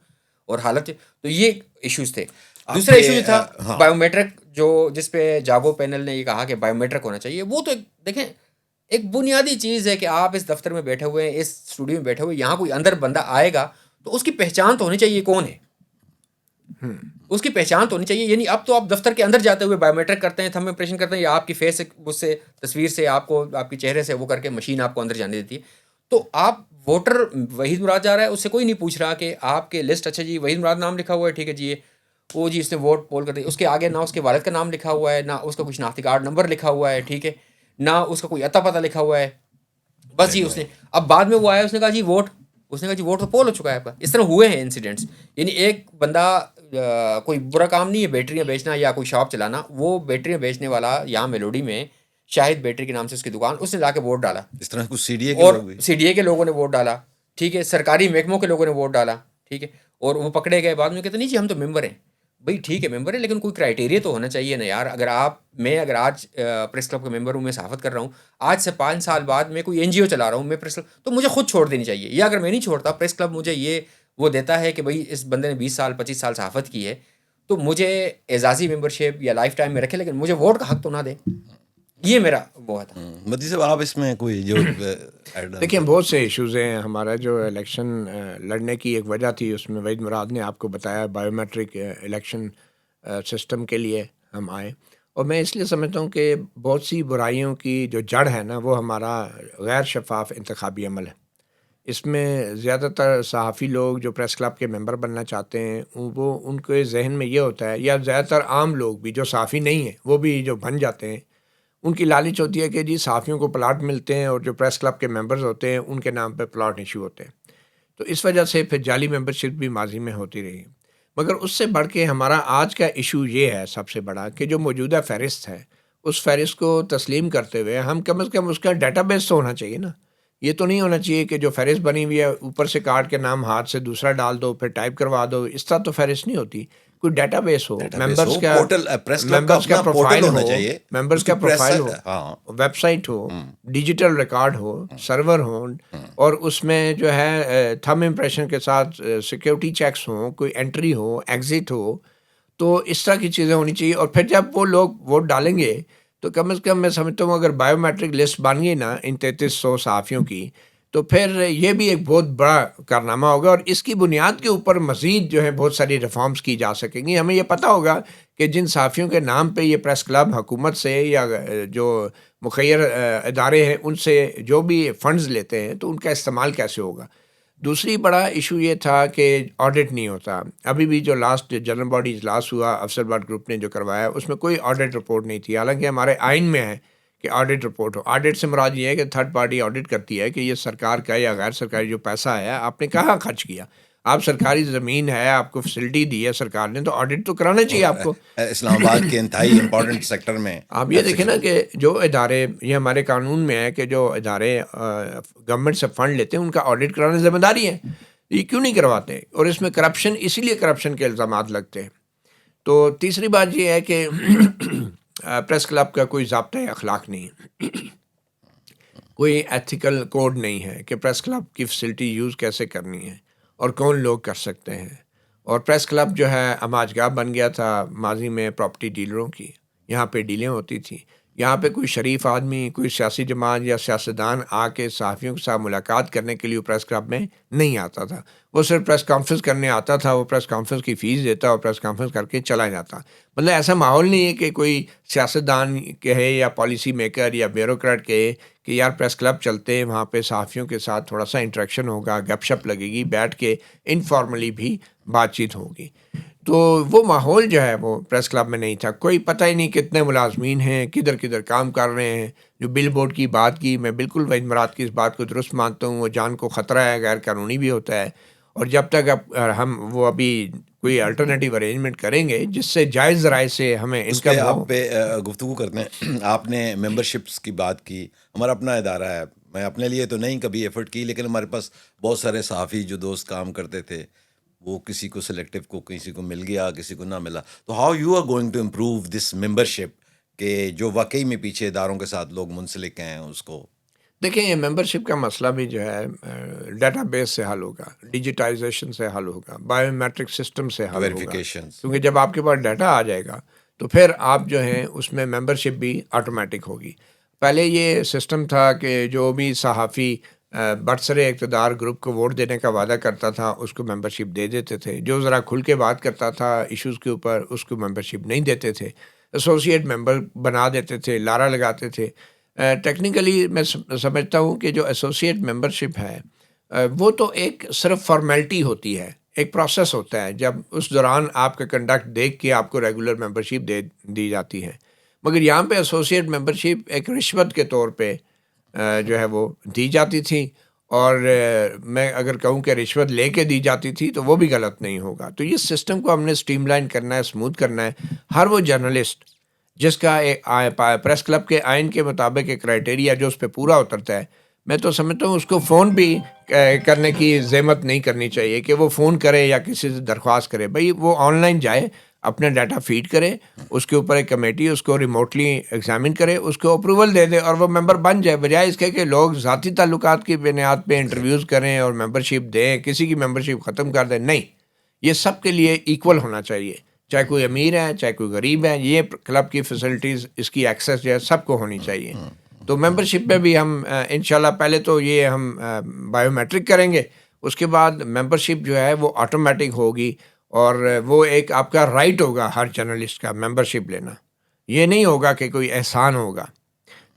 اور حالت، تو یہ ایشوز تھے. دوسرا ایشو جو تھا ہاں بایو میٹرک، جو جس پہ جاگو پینل نے یہ کہا کہ بایو میٹرک ہونا چاہیے، وہ تو دیکھیں ایک بنیادی چیز ہے کہ آپ اس دفتر میں بیٹھے ہوئے ہیں، اس اسٹوڈیو میں بیٹھے ہوئے، یہاں کوئی اندر بندہ آئے گا تو اس کی پہچان تو ہونی چاہیے کون ہے، اس کی پہچان تو ہونی چاہیے. یعنی اب تو آپ دفتر کے اندر جاتے ہوئے بایو میٹرک کرتے ہیں، تھم امپریشن کرتے ہیں، یا آپ کی فیس اس سے تصویر سے آپ کو آپ کے چہرے سے وہ کر کے مشین آپ کو اندر جانے دیتی ہے. تو آپ ووٹر وحید مراد جا رہا ہے، اس سے کوئی نہیں پوچھ رہا کہ آپ کے لسٹ، اچھا جی وحید مراد نام لکھا ہوا ہے، ٹھیک ہے جی وہ جی اس نے ووٹ پول کر دی، اس کے آگے نہ اس کے والد کا نام لکھا ہوا ہے، نہ اس کا کوئی شناختی کارڈ نمبر لکھا ہوا ہے، ٹھیک ہے، نہ اس کا کوئی عطا پتہ لکھا ہوا ہے، بس جی اس نے اب بعد میں وہ آیا، اس نے کہا جی ووٹ، اس نے کہا جی ووٹ تو پول ہو چکا ہے آپ کا. اس طرح ہوئے ہیں انسیڈنٹس. یعنی ایک بندہ کوئی برا کام نہیں ہے بیٹریاں بیچنا یا کوئی شاپ چلانا، وہ بیٹریاں بیچنے والا یہاں میلوڈی میں شاہد بیٹری کے نام سے اس کی دکان، اس نے لا کے ووٹ ڈالا، اس طرح کچھ سی ڈی اے کے اور لوگ بھی سی ڈی اے کے لوگوں نے ووٹ ڈالا، ٹھیک ہے، سرکاری محکموں کے لوگوں نے ووٹ ڈالا، ٹھیک ہے، اور وہ پکڑے گئے. بعد میں کہتے نہیں جی ہم تو ممبر ہیں. بھائی ٹھیک ہے ممبر ہے، لیکن کوئی کرائٹیریا تو ہونا چاہیے نا یار. اگر آج پریس کلب کا ممبر ہوں، میں صحافت کر رہا ہوں، آج سے 5 سال بعد میں کوئی این جی او چلا رہا ہوں، میں پریس کلب، تو مجھے خود چھوڑ دینی چاہیے. یا اگر میں نہیں چھوڑتا، پریس کلب مجھے یہ وہ دیتا ہے کہ بھائی اس بندے نے 20 سال 25 سال صحافت کی ہے، تو مجھے اعزازی ممبرشپ یا لائف ٹائم میں رکھے، لیکن مجھے ووٹ کا حق تو نہ دے. یہ میرا وہ تھا. مدی صاحب آپ اس میں کوئی جو دیکھیں بہت سے ایشوز ہیں. ہمارا جو الیکشن لڑنے کی ایک وجہ تھی، اس میں وحید مراد نے آپ کو بتایا بایو میٹرک الیکشن سسٹم کے لیے ہم آئے. اور میں اس لیے سمجھتا ہوں کہ بہت سی برائیوں کی جو جڑ ہے نا، وہ ہمارا غیر شفاف انتخابی عمل ہے. اس میں زیادہ تر صحافی لوگ جو پریس کلب کے ممبر بننا چاہتے ہیں، وہ ان کے ذہن میں یہ ہوتا ہے، یا زیادہ تر عام لوگ بھی جو صحافی نہیں ہیں وہ بھی جو بن جاتے ہیں، ان کی لالچ ہوتی ہے کہ جی صحافیوں کو پلاٹ ملتے ہیں، اور جو پریس کلب کے ممبرز ہوتے ہیں ان کے نام پہ پلاٹ ایشو ہوتے ہیں. تو اس وجہ سے پھر جعلی ممبرشپ بھی ماضی میں ہوتی رہی. مگر اس سے بڑھ کے ہمارا آج کا ایشو یہ ہے سب سے بڑا، کہ جو موجودہ فہرست ہے، اس فہرست کو تسلیم کرتے ہوئے ہم کم از کم اس کا ڈیٹا بیس تو ہونا چاہیے نا. یہ تو نہیں ہونا چاہیے کہ جو فہرست بنی ہوئی ہے اوپر سے کاٹ کے نام ہاتھ سے دوسرا ڈال دو پھر ٹائپ کروا دو. اس طرح تو فہرست نہیں ہوتی. کوئی ڈیٹا بیس ہو، ممبرس کا پورٹل، پریس کلب کا اپنا پروفائل پورٹل ہونا ہو، چاہیے، ممبرس کا پروفائل ہو، ہاں ویب سائٹ ہو، ڈیجیٹل ریکارڈ ہو، سرور ہو، اور اس میں جو ہے تھم امپریشن کے ساتھ سیکیورٹی چیکس ہوں، کوئی انٹری ہو، ایگزٹ ہو. تو اس طرح کی چیزیں ہونی چاہیے. اور پھر جب وہ لوگ ووٹ ڈالیں گے تو کم از کم میں سمجھتا ہوں اگر بایو میٹرک لسٹ بن گئی نا ان 3300 صحافیوں کی، تو پھر یہ بھی ایک بہت بڑا کارنامہ ہوگا. اور اس کی بنیاد کے اوپر مزید جو ہے بہت ساری ریفارمز کی جا سکیں گی. ہمیں یہ پتہ ہوگا کہ جن صحافیوں کے نام پہ یہ پریس کلب حکومت سے یا جو مخیر ادارے ہیں ان سے جو بھی فنڈز لیتے ہیں تو ان کا استعمال کیسے ہوگا. دوسری بڑا ایشو یہ تھا کہ آڈٹ نہیں ہوتا. ابھی بھی جو لاسٹ جنرل باڈی اجلاس ہوا افسر بٹ گروپ نے جو کروایا، اس میں کوئی آڈٹ رپورٹ نہیں تھی. حالانکہ ہمارے آئین میں ہے کہ آڈٹ رپورٹ ہو. آڈٹ سے مراد یہ ہے کہ تھرڈ پارٹی آڈٹ کرتی ہے کہ یہ سرکار کا یا غیر سرکاری جو پیسہ ہے آپ نے کہاں خرچ کیا. آپ سرکاری زمین ہے، آپ کو فیسلٹی دی ہے سرکار نے، تو آڈٹ تو کرانا چاہیے آپ کو. اسلام آباد کے انتہائی امپورٹنٹ سیکٹر میں آپ یہ دیکھیں نا کہ جو ادارے، یہ ہمارے قانون میں ہے کہ جو ادارے گورنمنٹ سے فنڈ لیتے ہیں ان کا آڈٹ کرانا ذمہ داری ہے. یہ کیوں نہیں کرواتے؟ اور اس میں کرپشن، اسی لیے کرپشن کے الزامات لگتے ہیں. تو تیسری بات یہ ہے کہ پریس کلب کا کوئی ضابطۂ اخلاق نہیں ہے، کوئی ایتھیکل کوڈ نہیں ہے کہ پریس کلب کی فیسلٹی یوز کیسے کرنی ہے اور کون لوگ کر سکتے ہیں. اور پریس کلب جو ہے ہماج گاہ بن گیا تھا ماضی میں پراپرٹی ڈیلروں کی. یہاں پہ ڈیلیں ہوتی تھیں. یہاں پہ کوئی شریف آدمی، کوئی سیاسی جماعت یا سیاستدان آ کے صحافیوں کے ساتھ ملاقات کرنے کے لیے پریس کلب میں نہیں آتا تھا. وہ صرف پریس کانفرنس کرنے آتا تھا، وہ پریس کانفرنس کی فیس دیتا اور پریس کانفرنس کر کے چلا جاتا. مطلب ایسا ماحول نہیں ہے کہ کوئی سیاستدان کہے یا پالیسی میکر یا بیوروکریٹ کہے کہ یار پریس کلب چلتے ہیں، وہاں پہ صحافیوں کے ساتھ تھوڑا سا انٹریکشن ہوگا، گپ شپ لگے گی، بیٹھ کے انفارملی بھی بات چیت ہوگی. تو وہ ماحول جو ہے وہ پریس کلب میں نہیں تھا. کوئی پتہ ہی نہیں کتنے ملازمین ہیں، کدھر کدھر کام کر رہے ہیں. جو بل بورڈ کی بات کی، میں بالکل وحید مراد کی اس بات کو درست مانتا ہوں. وہ جان کو خطرہ ہے، غیر قانونی بھی ہوتا ہے. اور جب تک ہم وہ ابھی کوئی الٹرنیٹیو ارینجمنٹ کریں گے جس سے جائز ذرائع سے ہمیں اس پہ انکم ہو. آپ پہ گفتگو کرتے ہیں. آپ نے ممبرشپس کی بات کی. ہمارا اپنا ادارہ ہے، میں اپنے لیے تو نہیں کبھی ایفرٹ کی، لیکن ہمارے پاس بہت سارے صحافی جو دوست کام کرتے تھے. وہ کسی کو سلیکٹیو کو کسی کو مل گیا, کسی کو نہ ملا. تو how you are going to improve this membership کہ جو واقعی میں پیچھے اداروں کے ساتھ لوگ منسلک ہیں اس کو؟ دیکھیں یہ ممبرشپ کا مسئلہ بھی جو ہے ڈیٹا بیس سے حل ہوگا, ڈیجیٹائزیشن سے حل ہوگا, بایو میٹرک سسٹم سے حل ہوگا, ویریفیکیشنز. کیونکہ جب آپ کے پاس ڈیٹا آ جائے گا تو پھر آپ جو ہیں اس میں ممبرشپ بھی آٹومیٹک ہوگی. پہلے یہ سسٹم تھا کہ جو بھی صحافی برسر اقتدار گروپ کو ووٹ دینے کا وعدہ کرتا تھا اس کو ممبرشپ دے دیتے تھے, جو ذرا کھل کے بات کرتا تھا ایشوز کے اوپر اس کو ممبرشپ نہیں دیتے تھے, ایسوسیٹ ممبر بنا دیتے تھے, لارا لگاتے تھے. ٹیکنیکلی میں سمجھتا ہوں کہ جو ایسوسیٹ ممبرشپ ہے وہ تو ایک صرف فارمیلٹی ہوتی ہے, ایک پروسیس ہوتا ہے. جب اس دوران آپ کا کنڈکٹ دیکھ کے آپ کو ریگولر ممبرشپ دی جاتی ہے, مگر یہاں پہ ایسوسیٹ ممبرشپ ایک رشوت کے طور پہ جو ہے وہ دی جاتی تھی, اور میں اگر کہوں کہ رشوت لے کے دی جاتی تھی تو وہ بھی غلط نہیں ہوگا. تو یہ سسٹم کو ہم نے اسٹریم لائن کرنا ہے, اسموتھ کرنا ہے. ہر وہ جرنلسٹ جس کا پریس کلب کے آئین کے مطابق ایک کرائٹیریا جو اس پہ پورا اترتا ہے, میں تو سمجھتا ہوں اس کو فون بھی کرنے کی زحمت نہیں کرنی چاہیے کہ وہ فون کرے یا کسی سے درخواست کرے. بھائی وہ آن لائن جائے, اپنا ڈیٹا فیڈ کرے, اس کے اوپر ایک کمیٹی اس کو ریموٹلی ایگزامن کرے, اس کو اپروول دے دے اور وہ ممبر بن جائے, بجائے اس کے کہ لوگ ذاتی تعلقات کی بنیاد پہ انٹرویوز کریں اور ممبرشپ دیں, کسی کی ممبرشپ ختم کر دیں. نہیں, یہ سب کے لیے ایکول ہونا چاہیے, چاہے کوئی امیر ہے چاہے کوئی غریب ہے. یہ کلب کی فیسلٹیز, اس کی ایکسیس جو ہے سب کو ہونی چاہیے. تو ممبرشپ میں بھی ہم انشاءاللہ پہلے تو یہ ہم بایو میٹرک کریں گے, اس کے بعد ممبرشپ جو ہے وہ آٹومیٹک ہوگی, اور وہ ایک آپ کا رائٹ ہوگا ہر جرنلسٹ کا ممبرشپ لینا. یہ نہیں ہوگا کہ کوئی احسان ہوگا.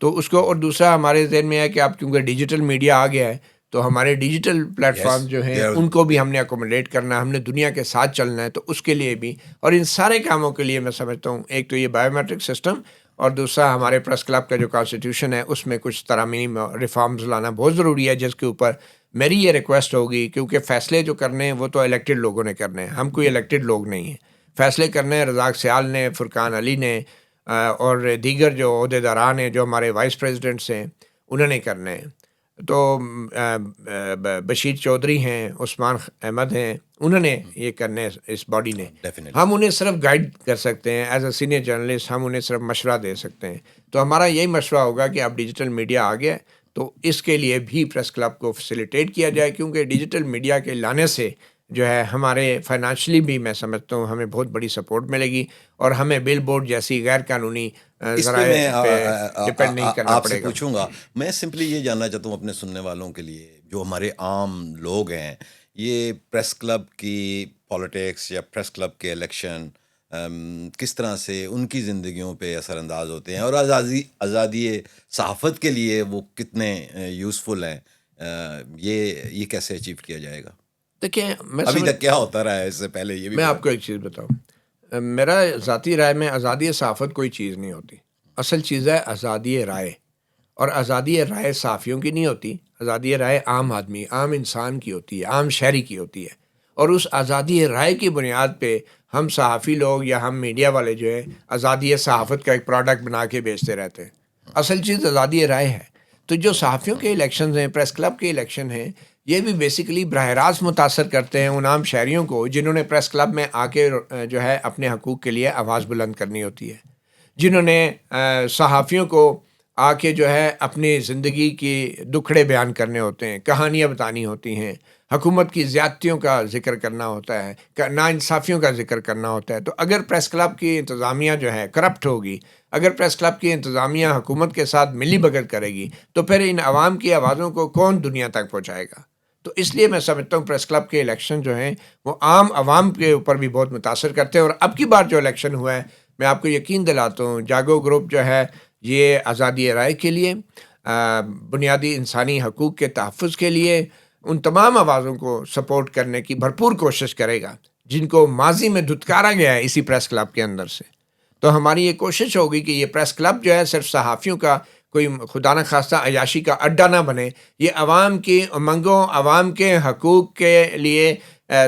تو اس کو, اور دوسرا ہمارے ذہن میں ہے کہ آپ کیونکہ ڈیجیٹل میڈیا آ گیا ہے تو ہمارے ڈیجیٹل پلیٹ فارم جو ہیں ان کو بھی ہم نے اکوموڈیٹ کرنا ہے, ہم نے دنیا کے ساتھ چلنا ہے. تو اس کے لیے بھی, اور ان سارے کاموں کے لیے میں سمجھتا ہوں ایک تو یہ بایو میٹرک سسٹم, اور دوسرا ہمارے پریس کلب کا جو کانسٹیٹیوشن ہے اس میں کچھ ترامیم ریفارمز لانا بہت ضروری ہے, جس کے اوپر میری یہ ریکویسٹ ہوگی, کیونکہ فیصلے جو کرنے ہیں وہ تو الیکٹڈ لوگوں نے کرنے ہیں, ہم کوئی الیکٹڈ لوگ نہیں ہیں. فیصلے کرنے ہیں رزاق سیال نے, فرقان علی نے, اور دیگر جو عہدیداران ہیں جو ہمارے وائس پریزیڈنٹس ہیں انہوں نے کرنے ہیں. تو بشیر چودھری ہیں, عثمان احمد ہیں, انہوں نے یہ کرنے اس باڈی نے. ہم انہیں صرف گائیڈ کر سکتے ہیں ایز اے سینئر جرنلسٹ, ہم انہیں صرف مشورہ دے سکتے ہیں. تو ہمارا یہی مشورہ ہوگا کہ اب ڈیجیٹل میڈیا آ گیا تو اس کے لیے بھی پریس کلب کو فیسیلیٹیٹ کیا جائے, کیونکہ ڈیجیٹل میڈیا کے لانے سے جو ہے ہمارے فائنانشلی بھی میں سمجھتا ہوں ہمیں بہت بڑی سپورٹ ملے گی, اور ہمیں بل بورڈ جیسی غیر قانونی ذرائع پہ ڈپینڈ نہیں کرنا آپ سے پڑے گا. پوچھوں گا, میں سمپلی یہ جاننا چاہتا ہوں اپنے سننے والوں کے لیے جو ہمارے عام لوگ ہیں, یہ پریس کلب کی پالیٹکس یا پریس کلب کے الیکشن کس طرح سے ان کی زندگیوں پہ اثر انداز ہوتے ہیں, اور آزادی صحافت کے لیے وہ کتنے یوزفل ہیں, یہ کیسے اچیو کیا جائے گا؟ دیکھیں ابھی تک کیا ہوتا رہا ہے اس سے پہلے, یہ بھی میں آپ کو ایک چیز بتاؤں. میرا ذاتی رائے میں آزادی صحافت کوئی چیز نہیں ہوتی. اصل چیز ہے آزادی رائے, اور آزادی رائے صحافیوں کی نہیں ہوتی, آزادی رائے عام آدمی, عام انسان کی ہوتی ہے, عام شہری کی ہوتی ہے. اور اس آزادی رائے کی بنیاد پہ ہم صحافی لوگ یا ہم میڈیا والے جو ہے آزادی صحافت کا ایک پروڈکٹ بنا کے بیچتے رہتے ہیں. اصل چیز آزادی رائے ہے. تو جو صحافیوں کے الیکشنز ہیں, پریس کلب کے الیکشن ہیں, یہ بھی بیسیکلی براہ راست متاثر کرتے ہیں ان عام شہریوں کو جنہوں نے پریس کلب میں آ کے جو ہے اپنے حقوق کے لیے آواز بلند کرنی ہوتی ہے, جنہوں نے صحافیوں کو آ کے جو ہے اپنی زندگی کی دکھڑے بیان کرنے ہوتے ہیں, کہانیاں بتانی ہوتی ہیں, حکومت کی زیادتیوں کا ذکر کرنا ہوتا ہے, ناانصافیوں کا ذکر کرنا ہوتا ہے. تو اگر پریس کلب کی انتظامیہ جو ہے کرپٹ ہوگی, اگر پریس کلب کی انتظامیہ حکومت کے ساتھ ملی بھگت کرے گی, تو پھر ان عوام کی آوازوں کو کون دنیا تک پہنچائے گا؟ تو اس لیے میں سمجھتا ہوں پریس کلب کے الیکشن جو ہیں وہ عام عوام کے اوپر بھی بہت متاثر کرتے ہیں. اور اب کی بار جو الیکشن ہوا ہے, میں آپ کو یقین دلاتا ہوں جاگو گروپ جو ہے یہ آزادی رائے کے لیے, بنیادی انسانی حقوق کے تحفظ کے لیے ان تمام آوازوں کو سپورٹ کرنے کی بھرپور کوشش کرے گا جن کو ماضی میں دھتکارا گیا ہے اسی پریس کلب کے اندر سے. تو ہماری یہ کوشش ہوگی کہ یہ پریس کلب جو ہے صرف صحافیوں کا کوئی خدا نہ خواستہ عیاشی کا اڈا نہ بنے, یہ عوام کی امنگوں, عوام کے حقوق کے لیے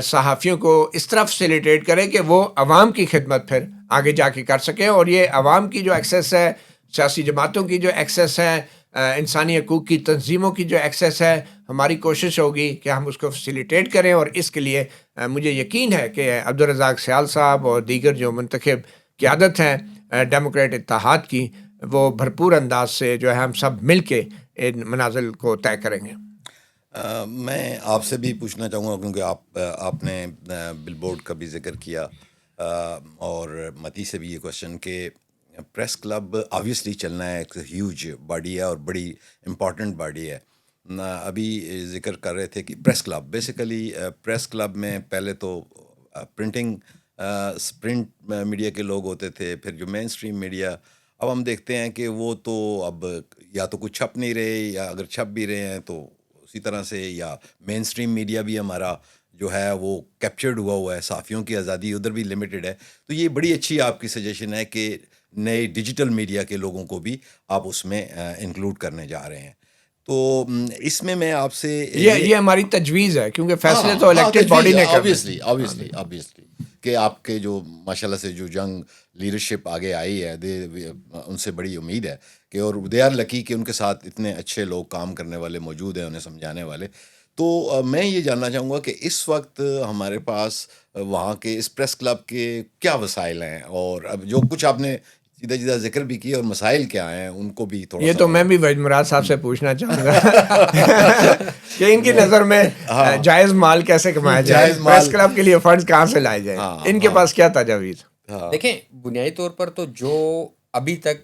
صحافیوں کو اس طرح فیسیلیٹیٹ کرے کہ وہ عوام کی خدمت پھر آگے جا کے کر سکیں. اور یہ عوام کی جو ایکسیس ہے, سیاسی جماعتوں کی جو ایکسیس ہے, انسانی حقوق کی تنظیموں کی جو ایکسیس ہے، ہماری کوشش ہوگی کہ ہم اس کو فیسیلیٹیٹ کریں، اور اس کے لیے مجھے یقین ہے کہ عبدالرزاق سیال صاحب اور دیگر جو منتخب قیادت ہیں ڈیموکریٹ اتحاد کی، وہ بھرپور انداز سے جو ہے ہم سب مل کے ان منازل کو طے کریں گے۔ میں آپ سے بھی پوچھنا چاہوں گا، کیونکہ آپ نے بل بورڈ کا بھی ذکر کیا، اور متی سے بھی یہ کوشچن کہ پریس کلب آبویسلی چلنا ہے، ایک ہیوج باڈی ہے اور بڑی امپورٹنٹ باڈی ہے۔ ابھی ذکر کر رہے تھے کہ press club basically press club میں پہلے تو پرنٹ میڈیا کے لوگ ہوتے تھے، پھر جو مین اسٹریم میڈیا، اب ہم دیکھتے ہیں کہ وہ تو اب یا تو کچھ چھپ نہیں رہے، یا اگر چھپ بھی رہے ہیں تو اسی طرح سے، یا مین اسٹریم میڈیا بھی ہمارا جو ہے وہ کیپچرڈ ہوا ہے، صحافیوں کی آزادی ادھر بھی لمیٹڈ ہے۔ تو یہ بڑی اچھی آپ کی سجیشن ہے کہ نئے ڈیجیٹل میڈیا کے لوگوں کو بھی آپ اس میں انکلوڈ کرنے جا رہے ہیں۔ تو اس میں آپ سے یہ ہماری تجویز ہے، کیونکہ فیصلے تو الیکٹڈ باڈی نے کرنے، آبویسلی کہ آپ کے جو ماشاءاللہ سے جو ینگ لیڈرشپ آگے آئی ہے، ان سے بڑی امید ہے کہ، اور دے آر لکی کہ ان کے ساتھ اتنے اچھے لوگ کام کرنے والے موجود ہیں، انہیں سمجھانے والے۔ تو میں یہ جاننا چاہوں گا کہ اس وقت ہمارے پاس وہاں کے اس پریس کلب کے کیا وسائل ہیں، اور اب جو کچھ آپ نے سیدھا سیدھا ذکر بھی کیا، اور مسائل کیا ہیں ان کو بھی تھوڑا یہ سا۔ تو میں بھی وحید مراد صاحب سے پوچھنا چاہوں گا کہ ان کی نظر میں جائز مال کیسے کمایا جائے، پریس کلب کے لیے فنڈز کہاں سے لائے جائیں، ان کے پاس کیا تجاویز؟ دیکھیں، بنیادی طور پر تو جو ابھی تک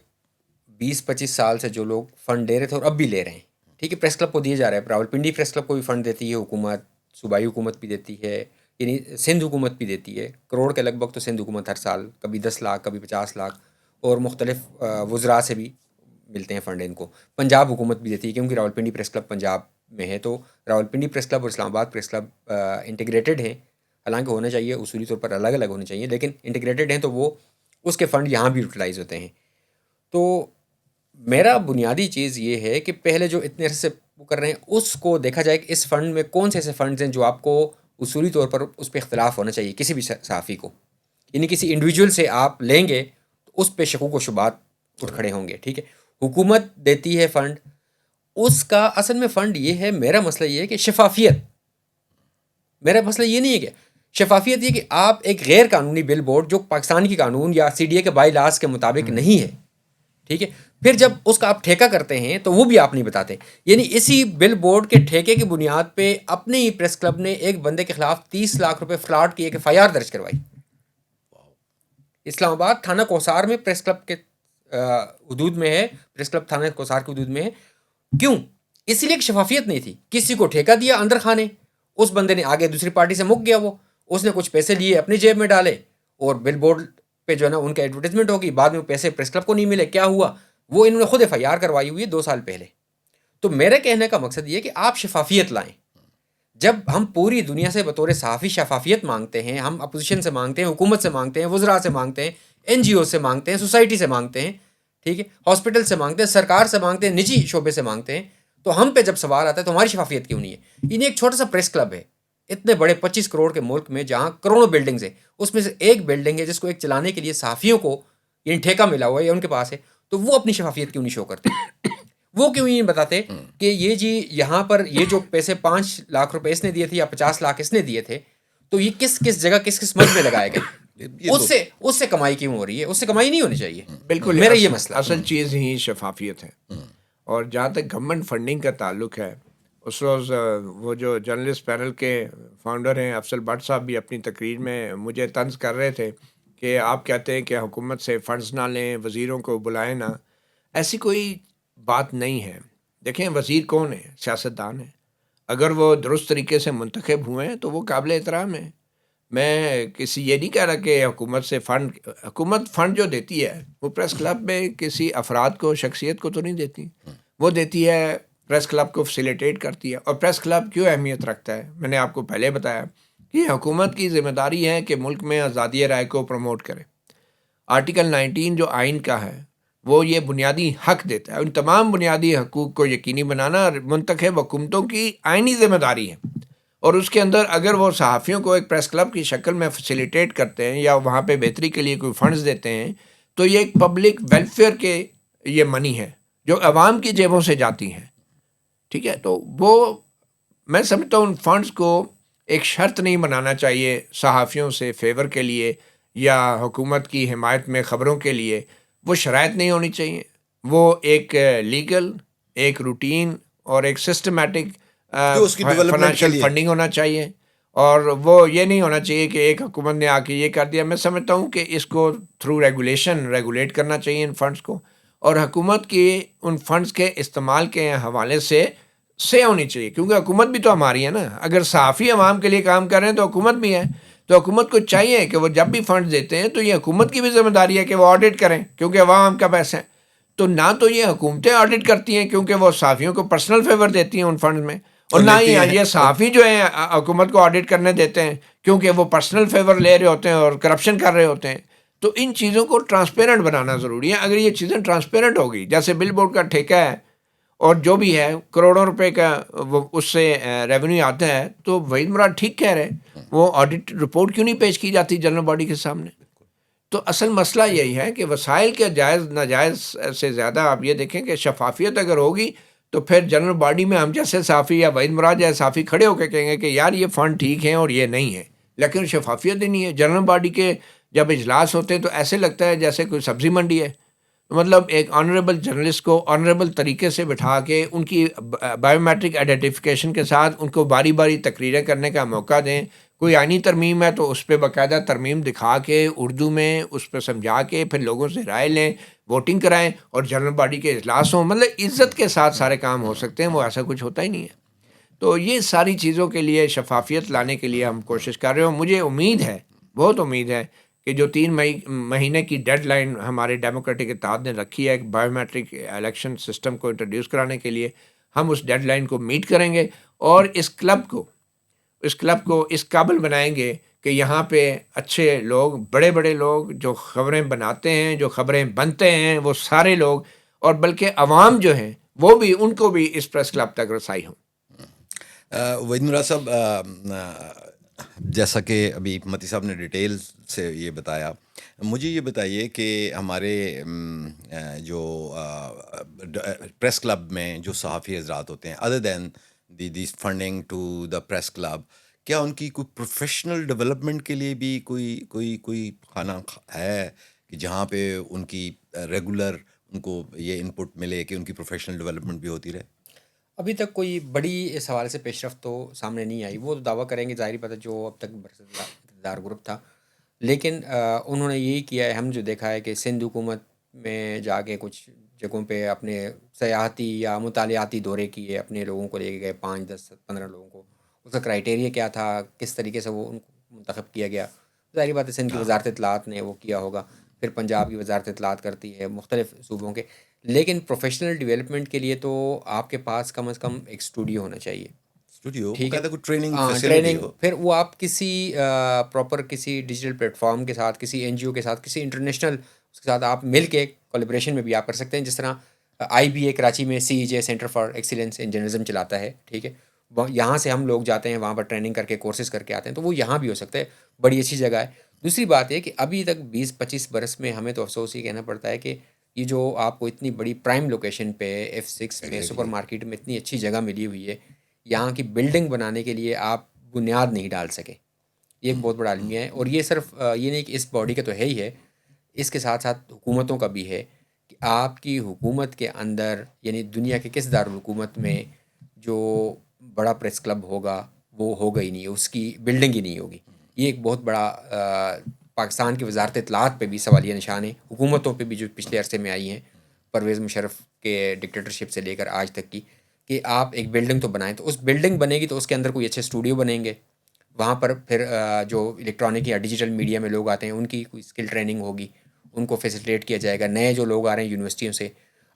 20-25 سال سے جو لوگ فنڈ دے رہے تھے اور اب بھی لے رہے ہیں، ٹھیک ہے، پریس کلب کو دیے جا رہے ہیں۔ راولپنڈی پریس کلب کو بھی فنڈ دیتی ہے حکومت، صوبائی حکومت بھی دیتی ہے، یعنی سندھ حکومت بھی دیتی ہے، کروڑ کے لگ بھگ تو سندھ حکومت ہر سال، کبھی 10 لاکھ، کبھی 50 لاکھ، اور مختلف وزراء سے بھی ملتے ہیں فنڈ ان کو۔ پنجاب حکومت بھی دیتی ہے، کیونکہ راولپنڈی پریس کلب پنجاب میں ہے، تو راولپنڈی پریس کلب اور Islamabad press club integrated ہیں، حالانکہ ہونا چاہیے اصولی طور پر الگ الگ ہونے چاہیے، لیکن انٹیگریٹڈ ہیں تو وہ اس کے فنڈ یہاں بھی یوٹیلائز ہوتے ہیں۔ تو میرا بنیادی چیز یہ ہے کہ پہلے جو اتنے عرصے سے وہ کر رہے ہیں اس کو دیکھا جائے کہ اس فنڈ میں کون سے ایسے فنڈز ہیں جو آپ کو اصولی طور پر اس پہ اختلاف ہونا چاہیے کسی بھی صحافی کو، یعنی کسی انڈیویجول سے آپ لیں گے تو اس پہ شکوک و شبہات اٹھ کھڑے ہوں گے، ٹھیک ہے۔ حکومت دیتی ہے فنڈ، اس کا اصل میں فنڈ یہ ہے، میرا مسئلہ یہ ہے کہ شفافیت، میرا مسئلہ یہ نہیں ہے کہ شفافیت، یہ کہ آپ ایک غیر قانونی بل بورڈ جو پاکستان کی قانون یا سی ڈی اے کے بائی لاز کے مطابق نہیں ہے، ٹھیک ہے، پھر جب اس کا آپ ٹھیکہ کرتے ہیں تو وہ بھی آپ نہیں بتاتے۔ یعنی اسی بل بورڈ کے ٹھیکے کی بنیاد پہ اپنے ہی پریس کلب نے ایک بندے کے خلاف 30 لاکھ روپے فراڈ کی ایک FIR درج کروائی، اسلام آباد تھانہ کوسار میں، پریس کلب کے حدود میں ہے، پریس کلب تھانہ کوسار کے حدود میں ہے۔ کیوں؟ اس لیے کہ شفافیت نہیں تھی، کسی کو ٹھیکہ دیا اندر خانے، اس بندے نے آگے دوسری پارٹی سے مک گیا، وہ اس نے کچھ پیسے لیے اپنی جیب میں ڈالے، اور بل بورڈ پہ جو ہے نا ان کا ایڈورٹیزمنٹ ہوگی، بعد میں پیسے پریس کلب کو نہیں ملے، کیا ہوا؟ وہ انہوں نے خود FIR کروائی ہوئی ہے 2 سال پہلے۔ تو میرے کہنے کا مقصد یہ ہے کہ آپ شفافیت لائیں۔ جب ہم پوری دنیا سے بطور صحافی شفافیت مانگتے ہیں، ہم اپوزیشن سے مانگتے ہیں، حکومت سے مانگتے ہیں، وزراء سے مانگتے ہیں، NGO سے مانگتے ہیں، سوسائٹی سے مانگتے ہیں، ٹھیک ہے، ہاسپٹل سے مانگتے ہیں، سرکار سے مانگتے ہیں، نجی شعبے سے مانگتے ہیں، تو ہم پہ جب سوال آتا ہے تو ہماری شفافیت کیوں نہیں ہے؟ یعنی ایک چھوٹا سا پریس کلب ہے اتنے بڑے 25 کروڑ کے ملک میں، جہاں کروڑوں بلڈنگز ہیں، اس میں سے ایک بلڈنگ ہے جس کو ایک چلانے کے لیے صحافیوں کو یعنی ٹھیکہ ملا ہوا ہے یا ان کے پاس ہے، تو وہ اپنی شفافیت کیوں نہیں شو کرتے؟ وہ کیوں نہیں بتاتے کہ یہ جی یہاں پر یہ جو پیسے 5 لاکھ روپے اس نے دیے تھے یا 50 لاکھ اس نے دیے تھے، تو یہ کس جگہ کس ملک میں لگائے گئے؟ اس سے کمائی کیوں ہو رہی ہے؟ اس سے کمائی نہیں ہونی چاہیے۔ بالکل، میرا یہ مسئلہ اصل چیز ہی شفافیت ہے۔ اور جہاں تک گورنمنٹ فنڈنگ کا تعلق ہے، اس روز وہ جو جرنلسٹ پینل کے فاؤنڈر ہیں افضل بٹ صاحب بھی اپنی تقریر میں مجھے طنز کر رہے تھے کہ آپ کہتے ہیں کہ حکومت سے فنڈز نہ لیں، وزیروں کو بلائیں نہ، ایسی کوئی بات نہیں ہے۔ دیکھیں، وزیر کون ہے؟ سیاستدان ہے، اگر وہ درست طریقے سے منتخب ہوئے ہیں تو وہ قابل احترام ہیں۔ میں کسی یہ نہیں کہہ رہا کہ حکومت سے حکومت فنڈ جو دیتی ہے وہ پریس کلب میں کسی افراد کو، شخصیت کو تو نہیں دیتی، وہ دیتی ہے پریس کلب کو فیسیلیٹیٹ کرتی ہے۔ اور پریس کلب کیوں اہمیت رکھتا ہے؟ میں نے آپ کو پہلے بتایا کہ حکومت کی ذمہ داری ہے کہ ملک میں آزادی رائے کو پروموٹ کرے۔ آرٹیکل 19 جو آئین کا ہے وہ یہ بنیادی حق دیتا ہے، ان تمام بنیادی حقوق کو یقینی بنانا منتخب حکومتوں کی آئینی ذمہ داری ہے۔ اور اس کے اندر اگر وہ صحافیوں کو ایک پریس کلب کی شکل میں فیسیلیٹیٹ کرتے ہیں یا وہاں پہ بہتری کے لیے کوئی فنڈز دیتے ہیں، تو یہ ایک پبلک ویلفیئر کے یہ منی ہے، جو عوام کی جیبوں سے جاتی ہیں، ٹھیک ہے. تو وہ میں سمجھتا ہوں ان فنڈز کو ایک شرط نہیں بنانا چاہیے صحافیوں سے فیور کے لیے یا حکومت کی حمایت میں خبروں کے لیے. وہ شرائط نہیں ہونی چاہیے. وہ ایک لیگل، ایک روٹین اور ایک سسٹمیٹک جو اس کی ڈیولپمنٹ کے فائنینشیل لیے فنڈنگ ہونا چاہیے. اور وہ یہ نہیں ہونا چاہیے کہ ایک حکومت نے آ کے یہ کر دیا. میں سمجھتا ہوں کہ اس کو تھرو ریگولیٹ کرنا چاہیے ان فنڈز کو، اور حکومت کی ان فنڈز کے استعمال کے حوالے سے ہونی چاہیے، کیونکہ حکومت بھی تو ہماری ہے نا. اگر صحافی عوام کے لیے کام کر رہے ہیں تو حکومت بھی ہے. تو حکومت کو چاہیے کہ وہ جب بھی فنڈ دیتے ہیں تو یہ حکومت کی بھی ذمہ داری ہے کہ وہ آڈٹ کریں، کیونکہ عوام کا پیسہ ہے. تو نہ تو یہ حکومتیں آڈٹ کرتی ہیں کیونکہ وہ صحافیوں کو پرسنل فیور دیتی ہیں ان فنڈ میں، اور نہ ہی لیتے ہیں یہ صحافی جو ہیں حکومت کو آڈٹ کرنے دیتے ہیں کیونکہ وہ پرسنل فیور لے رہے ہوتے ہیں اور کرپشن کر رہے ہوتے ہیں. تو ان چیزوں کو ٹرانسپیرنٹ بنانا ضروری ہے. اگر یہ چیزیں ٹرانسپیرنٹ ہوگی، جیسے بل بورڈ کا ٹھیکہ ہے اور جو بھی ہے کروڑوں روپے کا وہ اس سے ریونیو آتا ہے، تو وحید مراد ٹھیک کہہ رہے ہیں، وہ آڈٹ رپورٹ کیوں نہیں پیش کی جاتی جنرل باڈی کے سامنے؟ تو اصل مسئلہ یہی ہے کہ وسائل کے جائز ناجائز سے زیادہ آپ یہ دیکھیں کہ شفافیت اگر ہوگی تو پھر جنرل باڈی میں ہم جیسے صحافی یا وحید مراد جیسے صحافی کھڑے ہو کے کہیں گے کہ یار یہ فنڈ ٹھیک ہیں اور یہ نہیں ہے. لیکن شفافیت ہی نہیں ہے. جنرل باڈی کے جب اجلاس ہوتے ہیں تو ایسے لگتا ہے جیسے کوئی سبزی منڈی ہے. مطلب ایک آنریبل جرنلسٹ کو آنریبل طریقے سے بٹھا کے ان کی بائیو میٹرک آئیڈینٹیفیکیشن کے ساتھ ان کو باری باری تقریریں کرنے کا موقع دیں. کوئی آئینی ترمیم ہے تو اس پہ باقاعدہ ترمیم دکھا کے اردو میں اس پہ سمجھا کے پھر لوگوں سے رائے لیں، ووٹنگ کرائیں اور جنرل باڈی کے اجلاس ہوں. مطلب عزت کے ساتھ سارے کام ہو سکتے ہیں، وہ ایسا کچھ ہوتا ہی نہیں ہے. تو یہ ساری چیزوں کے لیے شفافیت لانے کے لیے ہم کوشش کر رہے ہوں. مجھے امید ہے، بہت امید ہے کہ جو 3 مہینے کی ڈیڈ لائن ہمارے ڈیموکریٹک اتحاد نے رکھی ہے بائیو میٹرک الیکشن سسٹم کو انٹروڈیوس کرانے کے لیے، ہم اس ڈیڈ لائن کو میٹ کریں گے اور اس کلب کو اس قابل بنائیں گے کہ یہاں پہ اچھے لوگ، بڑے بڑے لوگ جو خبریں بناتے ہیں، جو خبریں بنتے ہیں، وہ سارے لوگ، اور بلکہ عوام جو ہیں وہ بھی، ان کو بھی اس پریس کلب تک رسائی ہوں. وحید مراد صاحب، جیسا کہ ابھی متی صاحب نے ڈیٹیل سے یہ بتایا، مجھے یہ بتائیے کہ ہمارے جو پریس کلب میں جو صحافی حضرات ہوتے ہیں، other than the funding to the press club, کیا ان کی کوئی پروفیشنل ڈیولپمنٹ کے لیے بھی کوئی خانہ ہے کہ جہاں پہ ان کی ریگولر ان کو یہ ان پٹ ملے کہ ان کی پروفیشنل ڈیولپمنٹ بھی ہوتی رہے؟ ابھی تک کوئی بڑی اس حوالے سے پیش رفت تو سامنے نہیں آئی. وہ تو دعویٰ کریں گے، ظاہری بات ہے، جو اب تک اقتدار گروپ تھا. لیکن انہوں نے یہی کیا ہے، ہم جو دیکھا ہے کہ سندھ حکومت میں جا کے کچھ جگہوں پہ اپنے سیاحتی یا مطالعاتی دورے کیے، اپنے لوگوں کو لے کے گئے 5 10 15 لوگوں کو. اس کا کرائٹیریا کیا تھا، کس طریقے سے وہ ان کو منتخب کیا گیا؟ ظاہری بات ہے سندھ کی وزارت اطلاعات نے وہ کیا ہوگا، پھر پنجاب کی وزارت اطلاعات کرتی ہے، مختلف صوبوں کے. لیکن پروفیشنل ڈیولپمنٹ کے لیے تو آپ کے پاس کم از کم ایک اسٹوڈیو ہونا چاہیے. اسٹوڈیو ٹھیک ہے، باقاعدہ کوئی ٹریننگ فیسلٹی ٹریننگ. ہو. پھر وہ آپ کسی پراپر کسی ڈیجیٹل پلیٹ فارم کے ساتھ، کسی این جی او کے ساتھ، کسی انٹرنیشنل اس کے ساتھ آپ مل کے کولیبریشن میں بھی آپ کر سکتے ہیں. جس طرح آئی بی اے کراچی میں C E J centre for excellence in journalism چلاتا ہے، ٹھیک ہے. یہاں سے ہم لوگ جاتے ہیں وہاں پر ٹریننگ کر کے کورسز کر کے آتے ہیں، تو وہ یہاں بھی ہو سکتا ہے. بڑی اچھی جگہ ہے. دوسری بات یہ کہ ابھی تک 20-25 برس میں ہمیں تو افسوس یہ کہنا پڑتا ہے کہ یہ جو آپ کو اتنی بڑی پرائم لوکیشن پہ F6 میں سپر مارکیٹ میں اتنی اچھی جگہ ملی ہوئی ہے، یہاں کی بلڈنگ بنانے کے لیے آپ بنیاد نہیں ڈال سکے. یہ ایک بہت بڑا المیہ ہے. اور یہ صرف یہ نہیں کہ اس باڈی کا تو ہے ہی ہے، اس کے ساتھ ساتھ حکومتوں کا بھی ہے کہ آپ کی حکومت کے اندر، یعنی دنیا کے کس دارالحکومت میں جو بڑا پریس کلب ہوگا وہ ہوگا ہی نہیں، اس کی بلڈنگ ہی نہیں ہوگی. یہ ایک بہت بڑا پاکستان کی وزارت اطلاعات پہ بھی سوالیہ نشان ہے، حکومتوں پہ بھی جو پچھلے عرصے میں آئی ہیں، پرویز مشرف کے ڈکٹیٹرشپ سے لے کر آج تک کی، کہ آپ ایک بلڈنگ تو بنائیں. تو اس بلڈنگ بنے گی تو اس کے اندر کوئی اچھے اسٹوڈیو بنیں گے، وہاں پر پھر جو الیکٹرانک یا ڈیجیٹل میڈیا میں لوگ آتے ہیں ان کی کوئی اسکل ٹریننگ ہوگی، ان کو فیسیلیٹیٹ کیا جائے گا. نئے جو لوگ آ رہے ہیں یونیورسٹیوں سے،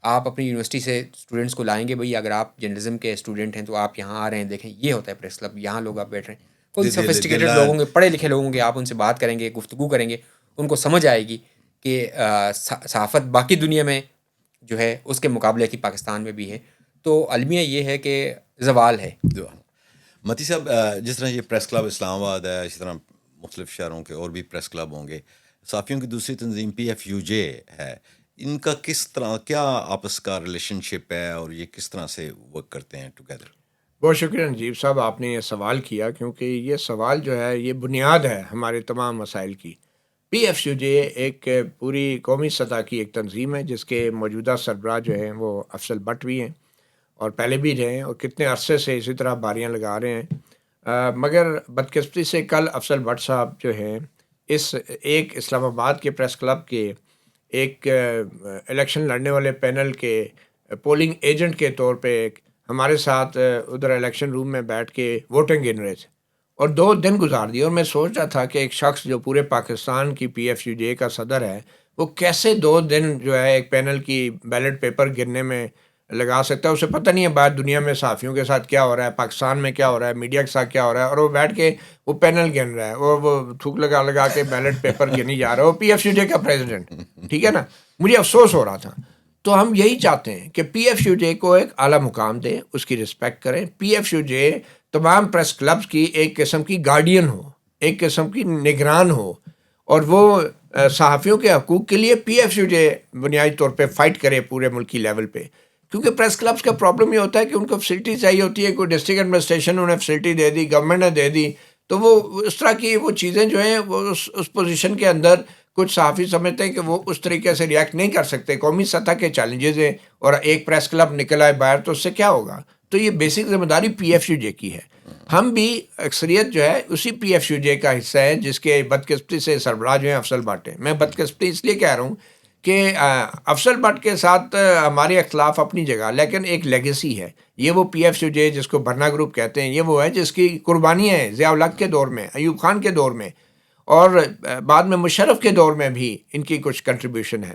آپ اپنی یونیورسٹی سے اسٹوڈنٹس کو لائیں گے، بھئی اگر آپ جرنلزم کے اسٹوڈنٹ ہیں تو آپ یہاں آ رہے ہیں، دیکھیں یہ ہوتا ہے پریس کلب، یہاں لوگ آپ بیٹھ رہے ہیں. کوئی سوفسٹیکیٹڈ لوگ ہوں گے، پڑھے لکھے لوگ ہوں گے، آپ ان سے بات کریں گے، گفتگو کریں گے، ان کو سمجھ آئے گی کہ صحافت باقی دنیا میں جو ہے اس کے مقابلے کی پاکستان میں بھی ہے. تو المیہ یہ ہے کہ زوال ہے. متی صاحب، جس طرح یہ پریس کلب اسلام آباد ہے، اسی طرح مختلف شہروں کے اور بھی پریس کلب ہوں گے. صحافیوں کی دوسری تنظیم PFUJ ہے. ان کا کس طرح کیا آپس کا ریلیشن شپ ہے اور یہ کس طرح سے ورک کرتے ہیں ٹوگیدر؟ بہت شکریہ نجیب صاحب، آپ نے یہ سوال کیا، کیونکہ یہ سوال جو ہے یہ بنیاد ہے ہمارے تمام مسائل کی۔ پی ایف یو جے ایک پوری قومی سطح کی ایک تنظیم ہے جس کے موجودہ سربراہ جو ہیں وہ افضل بٹ بھی ہیں اور پہلے بھی رہے ہیں اور کتنے عرصے سے اسی طرح باریاں لگا رہے ہیں، مگر بدقسمتی سے کل افضل بٹ صاحب جو ہیں اس ایک اسلام آباد کے پریس کلب کے ایک الیکشن لڑنے والے پینل کے پولنگ ایجنٹ کے طور پہ ہمارے ساتھ ادھر الیکشن روم میں بیٹھ کے ووٹنگ گن رہے تھے اور 2 دن گزار دیے، اور میں سوچ رہا تھا کہ ایک شخص جو پورے پاکستان کی پی ایف یو جے کا صدر ہے وہ کیسے 2 دن جو ہے ایک پینل کی بیلٹ پیپر گرنے میں لگا سکتا ہے۔ اسے پتہ نہیں ہے باہر دنیا میں صحافیوں کے ساتھ کیا ہو رہا ہے، پاکستان میں کیا ہو رہا ہے، میڈیا کے ساتھ کیا ہو رہا ہے، اور وہ بیٹھ کے وہ پینل گن رہا ہے اور وہ تھوک لگا لگا کے بیلٹ پیپر گنی جا رہا ہے، وہ پی ایف یو جے کا پریزیڈنٹ، ٹھیک ہے نا۔ مجھے افسوس ہو رہا تھا۔ تو ہم یہی چاہتے ہیں کہ پی ایف یو جے کو ایک اعلیٰ مقام دیں، اس کی رسپیکٹ کریں۔ پی ایف یو جے تمام پریس کلبز کی ایک قسم کی گارڈین ہو، ایک قسم کی نگران ہو، اور وہ صحافیوں کے حقوق کے لیے پی ایف یو جے بنیادی طور پہ فائٹ کرے پورے ملکی لیول پہ، کیونکہ پریس کلبز کا پرابلم یہ ہوتا ہے کہ ان کو فیسلٹی چاہیے ہوتی ہے، کوئی ڈسٹرکٹ ایڈمنسٹریشن انہیں فیسلٹی دے دی، گورنمنٹ نے دے دی، تو وہ اس طرح کی وہ چیزیں جو ہیں وہ اس پوزیشن کے اندر کچھ صحافی سمجھتے ہیں کہ وہ اس طریقے سے ریئیکٹ نہیں کر سکتے۔ قومی سطح کے چیلنجز ہیں اور ایک پریس کلب نکل آئے باہر تو اس سے کیا ہوگا؟ تو یہ بیسک ذمہ داری پی ایف یو جے کی ہے۔ ہم بھی اکثریت جو ہے اسی پی ایف یو جے کا حصہ ہے جس کے بدقسمتی سے سربراہ جو ہیں افضل بٹ ہیں۔ میں بدقسمتی اس لیے کہہ رہا ہوں کہ افضل بٹ کے ساتھ ہمارے اختلاف اپنی جگہ، لیکن ایک لیگیسی ہے۔ یہ وہ پی ایف یو جے جس کو برنا گروپ کہتے ہیں، یہ وہ ہے جس کی قربانیاں ہیں ضیاء الحق کے دور میں، ایوب خان کے دور میں، اور بعد میں مشرف کے دور میں بھی ان کی کچھ کنٹریبیوشن ہے۔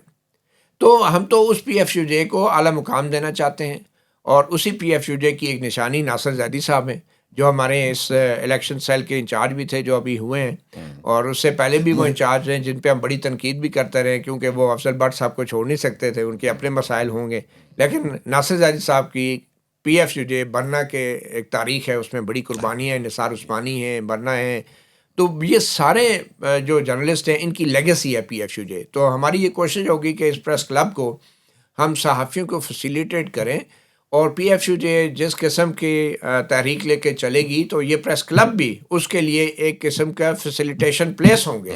تو ہم تو اس پی ایف یو جے کو اعلیٰ مقام دینا چاہتے ہیں، اور اسی پی ایف یو جے کی ایک نشانی ناصر زیدی صاحب ہیں جو ہمارے اس الیکشن سیل کے انچارج بھی تھے، جو ابھی ہوئے ہیں، اور اس سے پہلے بھی وہ انچارج ہیں جن پہ ہم بڑی تنقید بھی کرتے رہے کیونکہ وہ افضل بٹ صاحب کو چھوڑ نہیں سکتے تھے، ان کے اپنے مسائل ہوں گے، لیکن ناصر زیدی صاحب کی پی ایف یو جے برنا کے ایک تاریخ ہے، اس میں بڑی قربانیاں ہیں، نثار عثمانی ہیں، برنا ہیں، تو یہ سارے جو جرنلسٹ ہیں ان کی لیگیسی ہے پی ایف یو جے۔ تو ہماری یہ کوشش ہوگی کہ اس پریس کلب کو ہم صحافیوں کو فیسیلیٹیٹ کریں، اور پی ایف یو جے جس قسم کی تحریک لے کے چلے گی تو یہ پریس کلب بھی اس کے لیے ایک قسم کا فیسیلیٹیشن پلیس ہوں گے،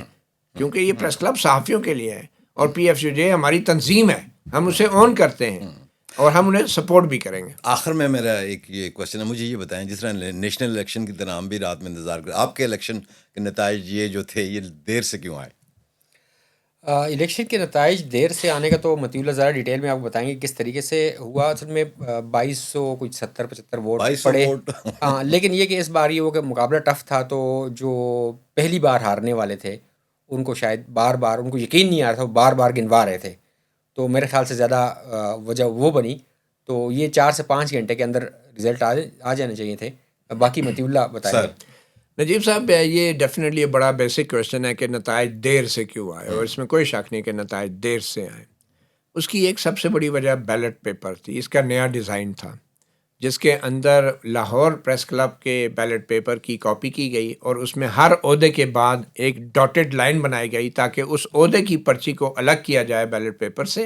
کیونکہ یہ پریس کلب صحافیوں کے لیے ہے اور پی ایف یو جے ہماری تنظیم ہے، ہم اسے اون کرتے ہیں اور ہم انہیں سپورٹ بھی کریں گے۔ آخر میں میرا ایک یہ کوشچن ہے، مجھے یہ بتائیں جس طرح نیشنل الیکشن کی طرح ہم بھی رات میں انتظار کریں، آپ کے الیکشن کے نتائج یہ جو تھے یہ دیر سے کیوں آئے؟ الیکشن کے نتائج دیر سے آنے کا تو مطیع اللہ ذرا ڈیٹیل میں آپ کو بتائیں گے کس طریقے سے ہوا۔ اصل میں 2200 کچھ 70-75 ووٹ پڑے، ہاں، لیکن یہ کہ اس بار یہ ہو کہ مقابلہ ٹف تھا، تو جو پہلی بار ہارنے والے تھے ان کو شاید بار بار ان کو یقین نہیں آ رہا تھا، وہ بار بار گنوا رہے تھے، تو میرے خیال سے زیادہ وجہ وہ بنی، تو یہ 4 سے 5 گھنٹے کے اندر رزلٹ آ جانے چاہیے تھے۔ باقی مطیع اللہ بتائیں۔ نجیب صاحب، یہ ڈیفینیٹلی بڑا بیسک کویشچن ہے کہ نتائج دیر سے کیوں آئے، اور اس میں کوئی شک نہیں کہ نتائج دیر سے آئے۔ اس کی ایک سب سے بڑی وجہ بیلٹ پیپر تھی، اس کا نیا ڈیزائن تھا جس کے اندر لاہور پریس کلب کے بیلٹ پیپر کی کاپی کی گئی اور اس میں ہر عہدے کے بعد ایک ڈاٹڈ لائن بنائی گئی تاکہ اس عہدے کی پرچی کو الگ کیا جائے بیلٹ پیپر سے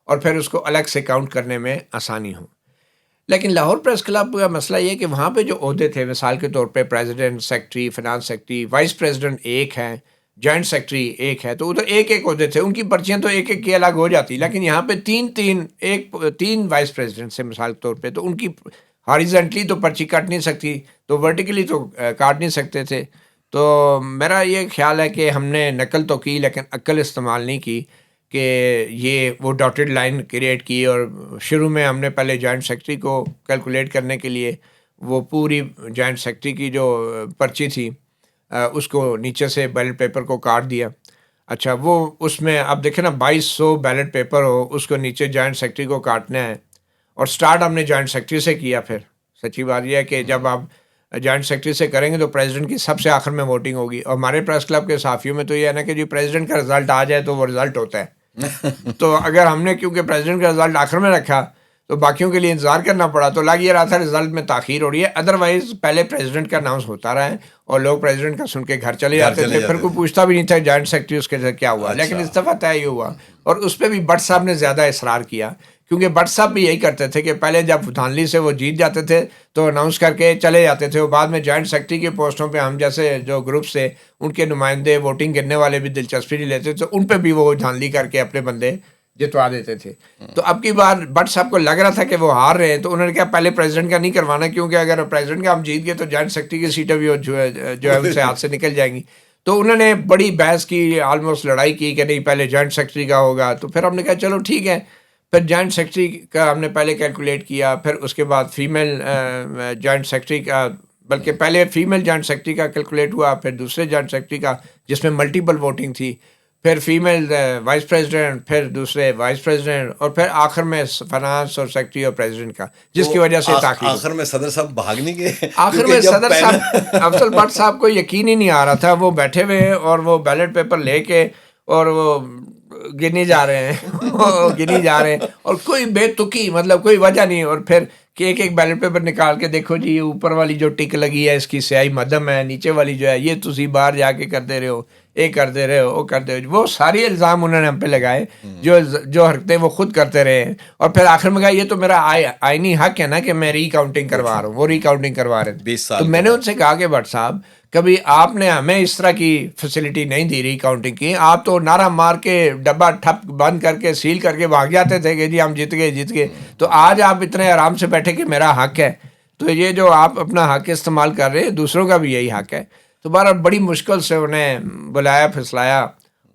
اور پھر اس کو الگ سے کاؤنٹ کرنے میں آسانی ہو۔ لیکن لاہور پریس کلب کا مسئلہ یہ کہ وہاں پہ جو عہدے تھے، مثال کے طور پہ president, secretary, finance secretary, vice president ایک ہے، جوائنٹ سیکٹری ایک ہے، تو ادھر ایک عہدے تھے، ان کی پرچیاں تو ایک کی الگ ہو جاتی، لیکن یہاں پہ تین وائس پریزیڈنٹ سے مثال کے طور پہ، تو ان کی ہاریزنٹلی تو پرچی کاٹ نہیں سکتی، تو ورٹیکلی تو کاٹ نہیں سکتے تھے۔ تو میرا یہ خیال ہے کہ ہم نے نقل تو کی لیکن عقل استعمال نہیں کی کہ یہ وہ ڈاٹڈ لائن کریٹ کی، اور شروع میں ہم نے پہلے جوائنٹ سیکٹری کو کیلکولیٹ کرنے کے لیے وہ پوری جوائنٹ سیکٹری کی جو پرچی تھی اس کو نیچے سے بیلٹ پیپر کو کاٹ دیا۔ اچھا، وہ اس میں اب دیکھیں نا 2200 بیلٹ پیپر ہو، اس کو نیچے جوائنٹ سیکٹری کو کاٹنا ہے، اور سٹارٹ ہم نے جوائنٹ سیکٹری سے کیا۔ پھر سچی بات یہ ہے کہ جب آپ جوائنٹ سیکٹری سے کریں گے تو پریزیڈنٹ کی سب سے آخر میں ووٹنگ ہوگی، اور ہمارے پریس کلب کے صحافیوں میں تو یہ ہے نا کہ جو پریزیڈنٹ کا رزلٹ آ جائے تو وہ رزلٹ ہوتا ہے، تو اگر ہم نے کیونکہ پریزیڈنٹ کا رزلٹ آخر میں رکھا تو باقیوں کے لیے انتظار کرنا پڑا. تو لگ یہ رہا تھا رزلٹ میں تاخیر ہو رہی ہے. ادروائز پہلے پریزیڈنٹ کا اناؤنس ہوتا رہا ہے اور لوگ پریزیڈنٹ کا سن کے گھر چلے جاتے تھے, پھر کوئی پوچھتا بھی نہیں تھا جوائنٹ سیکرٹری اس کے ساتھ کیا ہوا. لیکن اس دفعہ طے یہ ہوا, اور اس پہ بھی بٹ صاحب نے زیادہ اصرار کیا, کیونکہ بٹ صاحب بھی یہی کرتے تھے کہ پہلے جب دھانلی سے وہ جیت جاتے تھے تو اناؤنس کر کے چلے جاتے تھے, وہ بعد میں جوائنٹ سیکرٹری کے پوسٹوں پہ ہم جیسے جو گروپس تھے ان کے نمائندے ووٹنگ کرنے والے بھی دلچسپی نہیں لیتے, تو ان پہ بھی وہ دھاندلی کر کے اپنے بندے جتوا دیتے تھے. تو اب کی بار بٹ صاحب کو لگ رہا تھا کہ وہ ہار رہے ہیں, تو انہوں نے کہا پہلے پریزیڈنٹ کا نہیں کروانا, کیونکہ اگر پریزیڈنٹ کا ہم جیت گئے تو جوائنٹ سیکرٹری کی سیٹیں بھی جو ہے ان سے ہاتھ سے نکل جائیں گی. تو انہوں نے بڑی بحث کی, آلموسٹ لڑائی کی کہ نہیں پہلے جوائنٹ سیکرٹری کا ہوگا. تو پھر ہم نے کہا چلو ٹھیک ہے, پھر جوائنٹ سیکرٹری کا ہم نے پہلے کیلکولیٹ کیا, پھر اس کے بعد فیمیل جوائنٹ سیکرٹری کا, بلکہ پہلے فیمیل جوائنٹ سیکرٹری کا کیلکولیٹ ہوا, پھر دوسرے جوائنٹ سیکرٹری کا جس میں ملٹیپل ووٹنگ تھی, پھر فیمیل وائس پریزیڈنٹ, پھر دوسرے وائس پریزیڈنٹ, اور پھر آخر میں فنانس اور سیکرٹری اور پریزیڈنٹ کا, جس کی وجہ سے تاخیر. آخر میں صدر صاحب بھاگ نہیں گئے, آخر میں صدر صاحب افضل بٹ صاحب کو یقین ہی نہیں آ رہا تھا, وہ بیٹھے ہوئے ہیں اور وہ بیلٹ پیپر لے کے اور وہ گنے جا رہے ہیں اور کوئی بے تکی, مطلب کوئی وجہ نہیں. اور پھر کہ ایک بیلٹ پیپر نکال کے دیکھو جی اوپر والی جو ٹک لگی ہے اس کی سیاہی مدھم ہے, نیچے والی جو ہے یہ تسی باہر جا کے کرتے رہے ہو, یہ کرتے رہے ہو, وہ کرتے رہے, وہ ساری الزام انہوں نے ہم پہ لگائے جو حرکتیں وہ خود کرتے رہے ہیں. اور پھر آخر میں کہا یہ تو میرا آئینی حق ہے نا کہ میں ری کاؤنٹنگ کروا رہا ہوں, وہ ری کاؤنٹنگ کروا رہے تھے. تو میں نے ان سے کہا کہ بٹ صاحب کبھی آپ نے ہمیں اس طرح کی فیسلٹی نہیں دی ری کاؤنٹنگ کی, آپ تو نعرہ مار کے ڈبہ ٹھپ بند کر کے سیل کر کے بھاگ جاتے تھے کہ جی ہم جیت گئے. تو آج آپ اتنے آرام سے بیٹھے کہ میرا حق ہے, تو یہ جو آپ اپنا حق استعمال کر رہے ہیں دوسروں کا بھی یہی حق ہے. تو بہرحال بڑی مشکل سے انہیں بلایا پھسلایا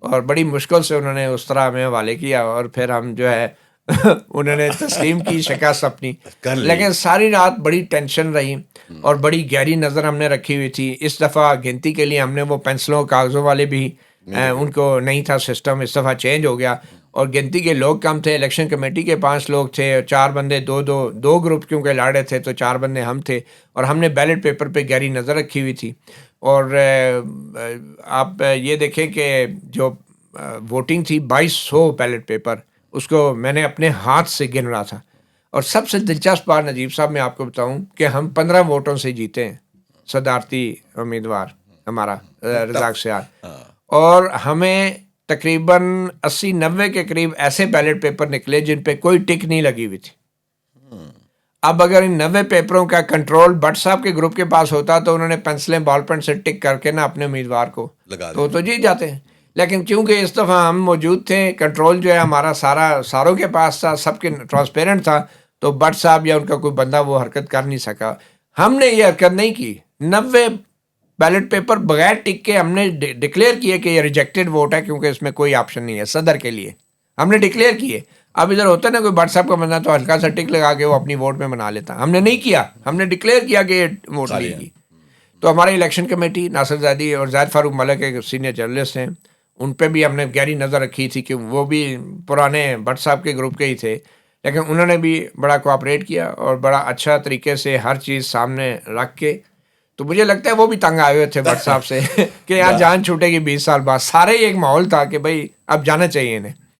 اور بڑی مشکل سے انہوں نے اس طرح ہمیں حوالے کیا, اور پھر ہم جو ہے انہوں نے تسلیم کی شکست اپنی. لیکن ساری رات بڑی ٹینشن رہی اور بڑی گہری نظر ہم نے رکھی ہوئی تھی. اس دفعہ گنتی کے لیے ہم نے وہ پینسلوں کاغذوں والے بھی ان کو نہیں تھا سسٹم, اس دفعہ چینج ہو گیا, اور گنتی کے لوگ کم تھے. الیکشن کمیٹی کے 5 لوگ تھے, 4 بندے دو گروپ کیونکہ لڑ رہے تھے, تو 4 بندے ہم تھے, اور ہم نے بیلٹ پیپر پہ گہری نظر رکھی ہوئی تھی. اور آپ یہ دیکھیں کہ جو ووٹنگ تھی 2200 بیلٹ پیپر, اس کو میں نے اپنے ہاتھ سے گن رہا تھا. اور سب سے دلچسپ بات نجیب صاحب میں آپ کو بتاؤں کہ ہم 15 ووٹوں سے جیتے ہیں, صدارتی امیدوار ہمارا رزاق سیال, اور ہمیں تقریباً 80-90 کے قریب ایسے بیلٹ پیپر نکلے جن پہ کوئی ٹک نہیں لگی ہوئی تھی. اب اگر ان 90 پیپروں کا کنٹرول بٹ صاحب کے گروپ کے پاس ہوتا تو انہوں نے پینسلیں بال پینٹ سے ٹک کر کے نا اپنے امیدوار کو تو جیت جاتے ہیں. لیکن کیونکہ اس دفعہ ہم موجود تھے, کنٹرول جو ہے ہمارا ساروں کے پاس تھا, سب کے ٹرانسپیرنٹ تھا, تو بٹ صاحب یا ان کا کوئی بندہ وہ حرکت کر نہیں سکا. ہم نے یہ حرکت نہیں کی. 90 بیلٹ پیپر بغیر ٹک کے ہم نے ڈکلیئر کیے کہ یہ ریجیکٹڈ ووٹ ہے, کیونکہ اس میں کوئی آپشن نہیں ہے صدر کے لیے, ہم نے ڈکلیئر کیے. اب ادھر ہوتا ہے نا کوئی بٹ صاحب کا بندہ تو ہلکا سا ٹک لگا کے وہ اپنی ووٹ میں بنا لیتا, ہم نے نہیں کیا, ہم نے ڈکلیئر کیا کہ یہ ووٹ نہیں کی. تو ہماری الیکشن کمیٹی ناصر زادی اور زاہد فاروق ملک ایک سینئر جرنلسٹ ہیں, ان پہ بھی ہم نے گہری نظر رکھی تھی کہ وہ بھی پرانے بٹ صاحب کے گروپ کے ہی تھے, لیکن انہوں نے بھی بڑا کوآپریٹ کیا اور بڑا اچھا طریقے سے ہر چیز سامنے رکھ کے. تو مجھے لگتا ہے وہ بھی تنگ آئے ہوئے تھے بٹ صاحب سے کہ یار جان چھوٹے گی 20 سال بعد. سارے ایک ماحول تھا کہ بھائی اب جانا چاہیے انہیں.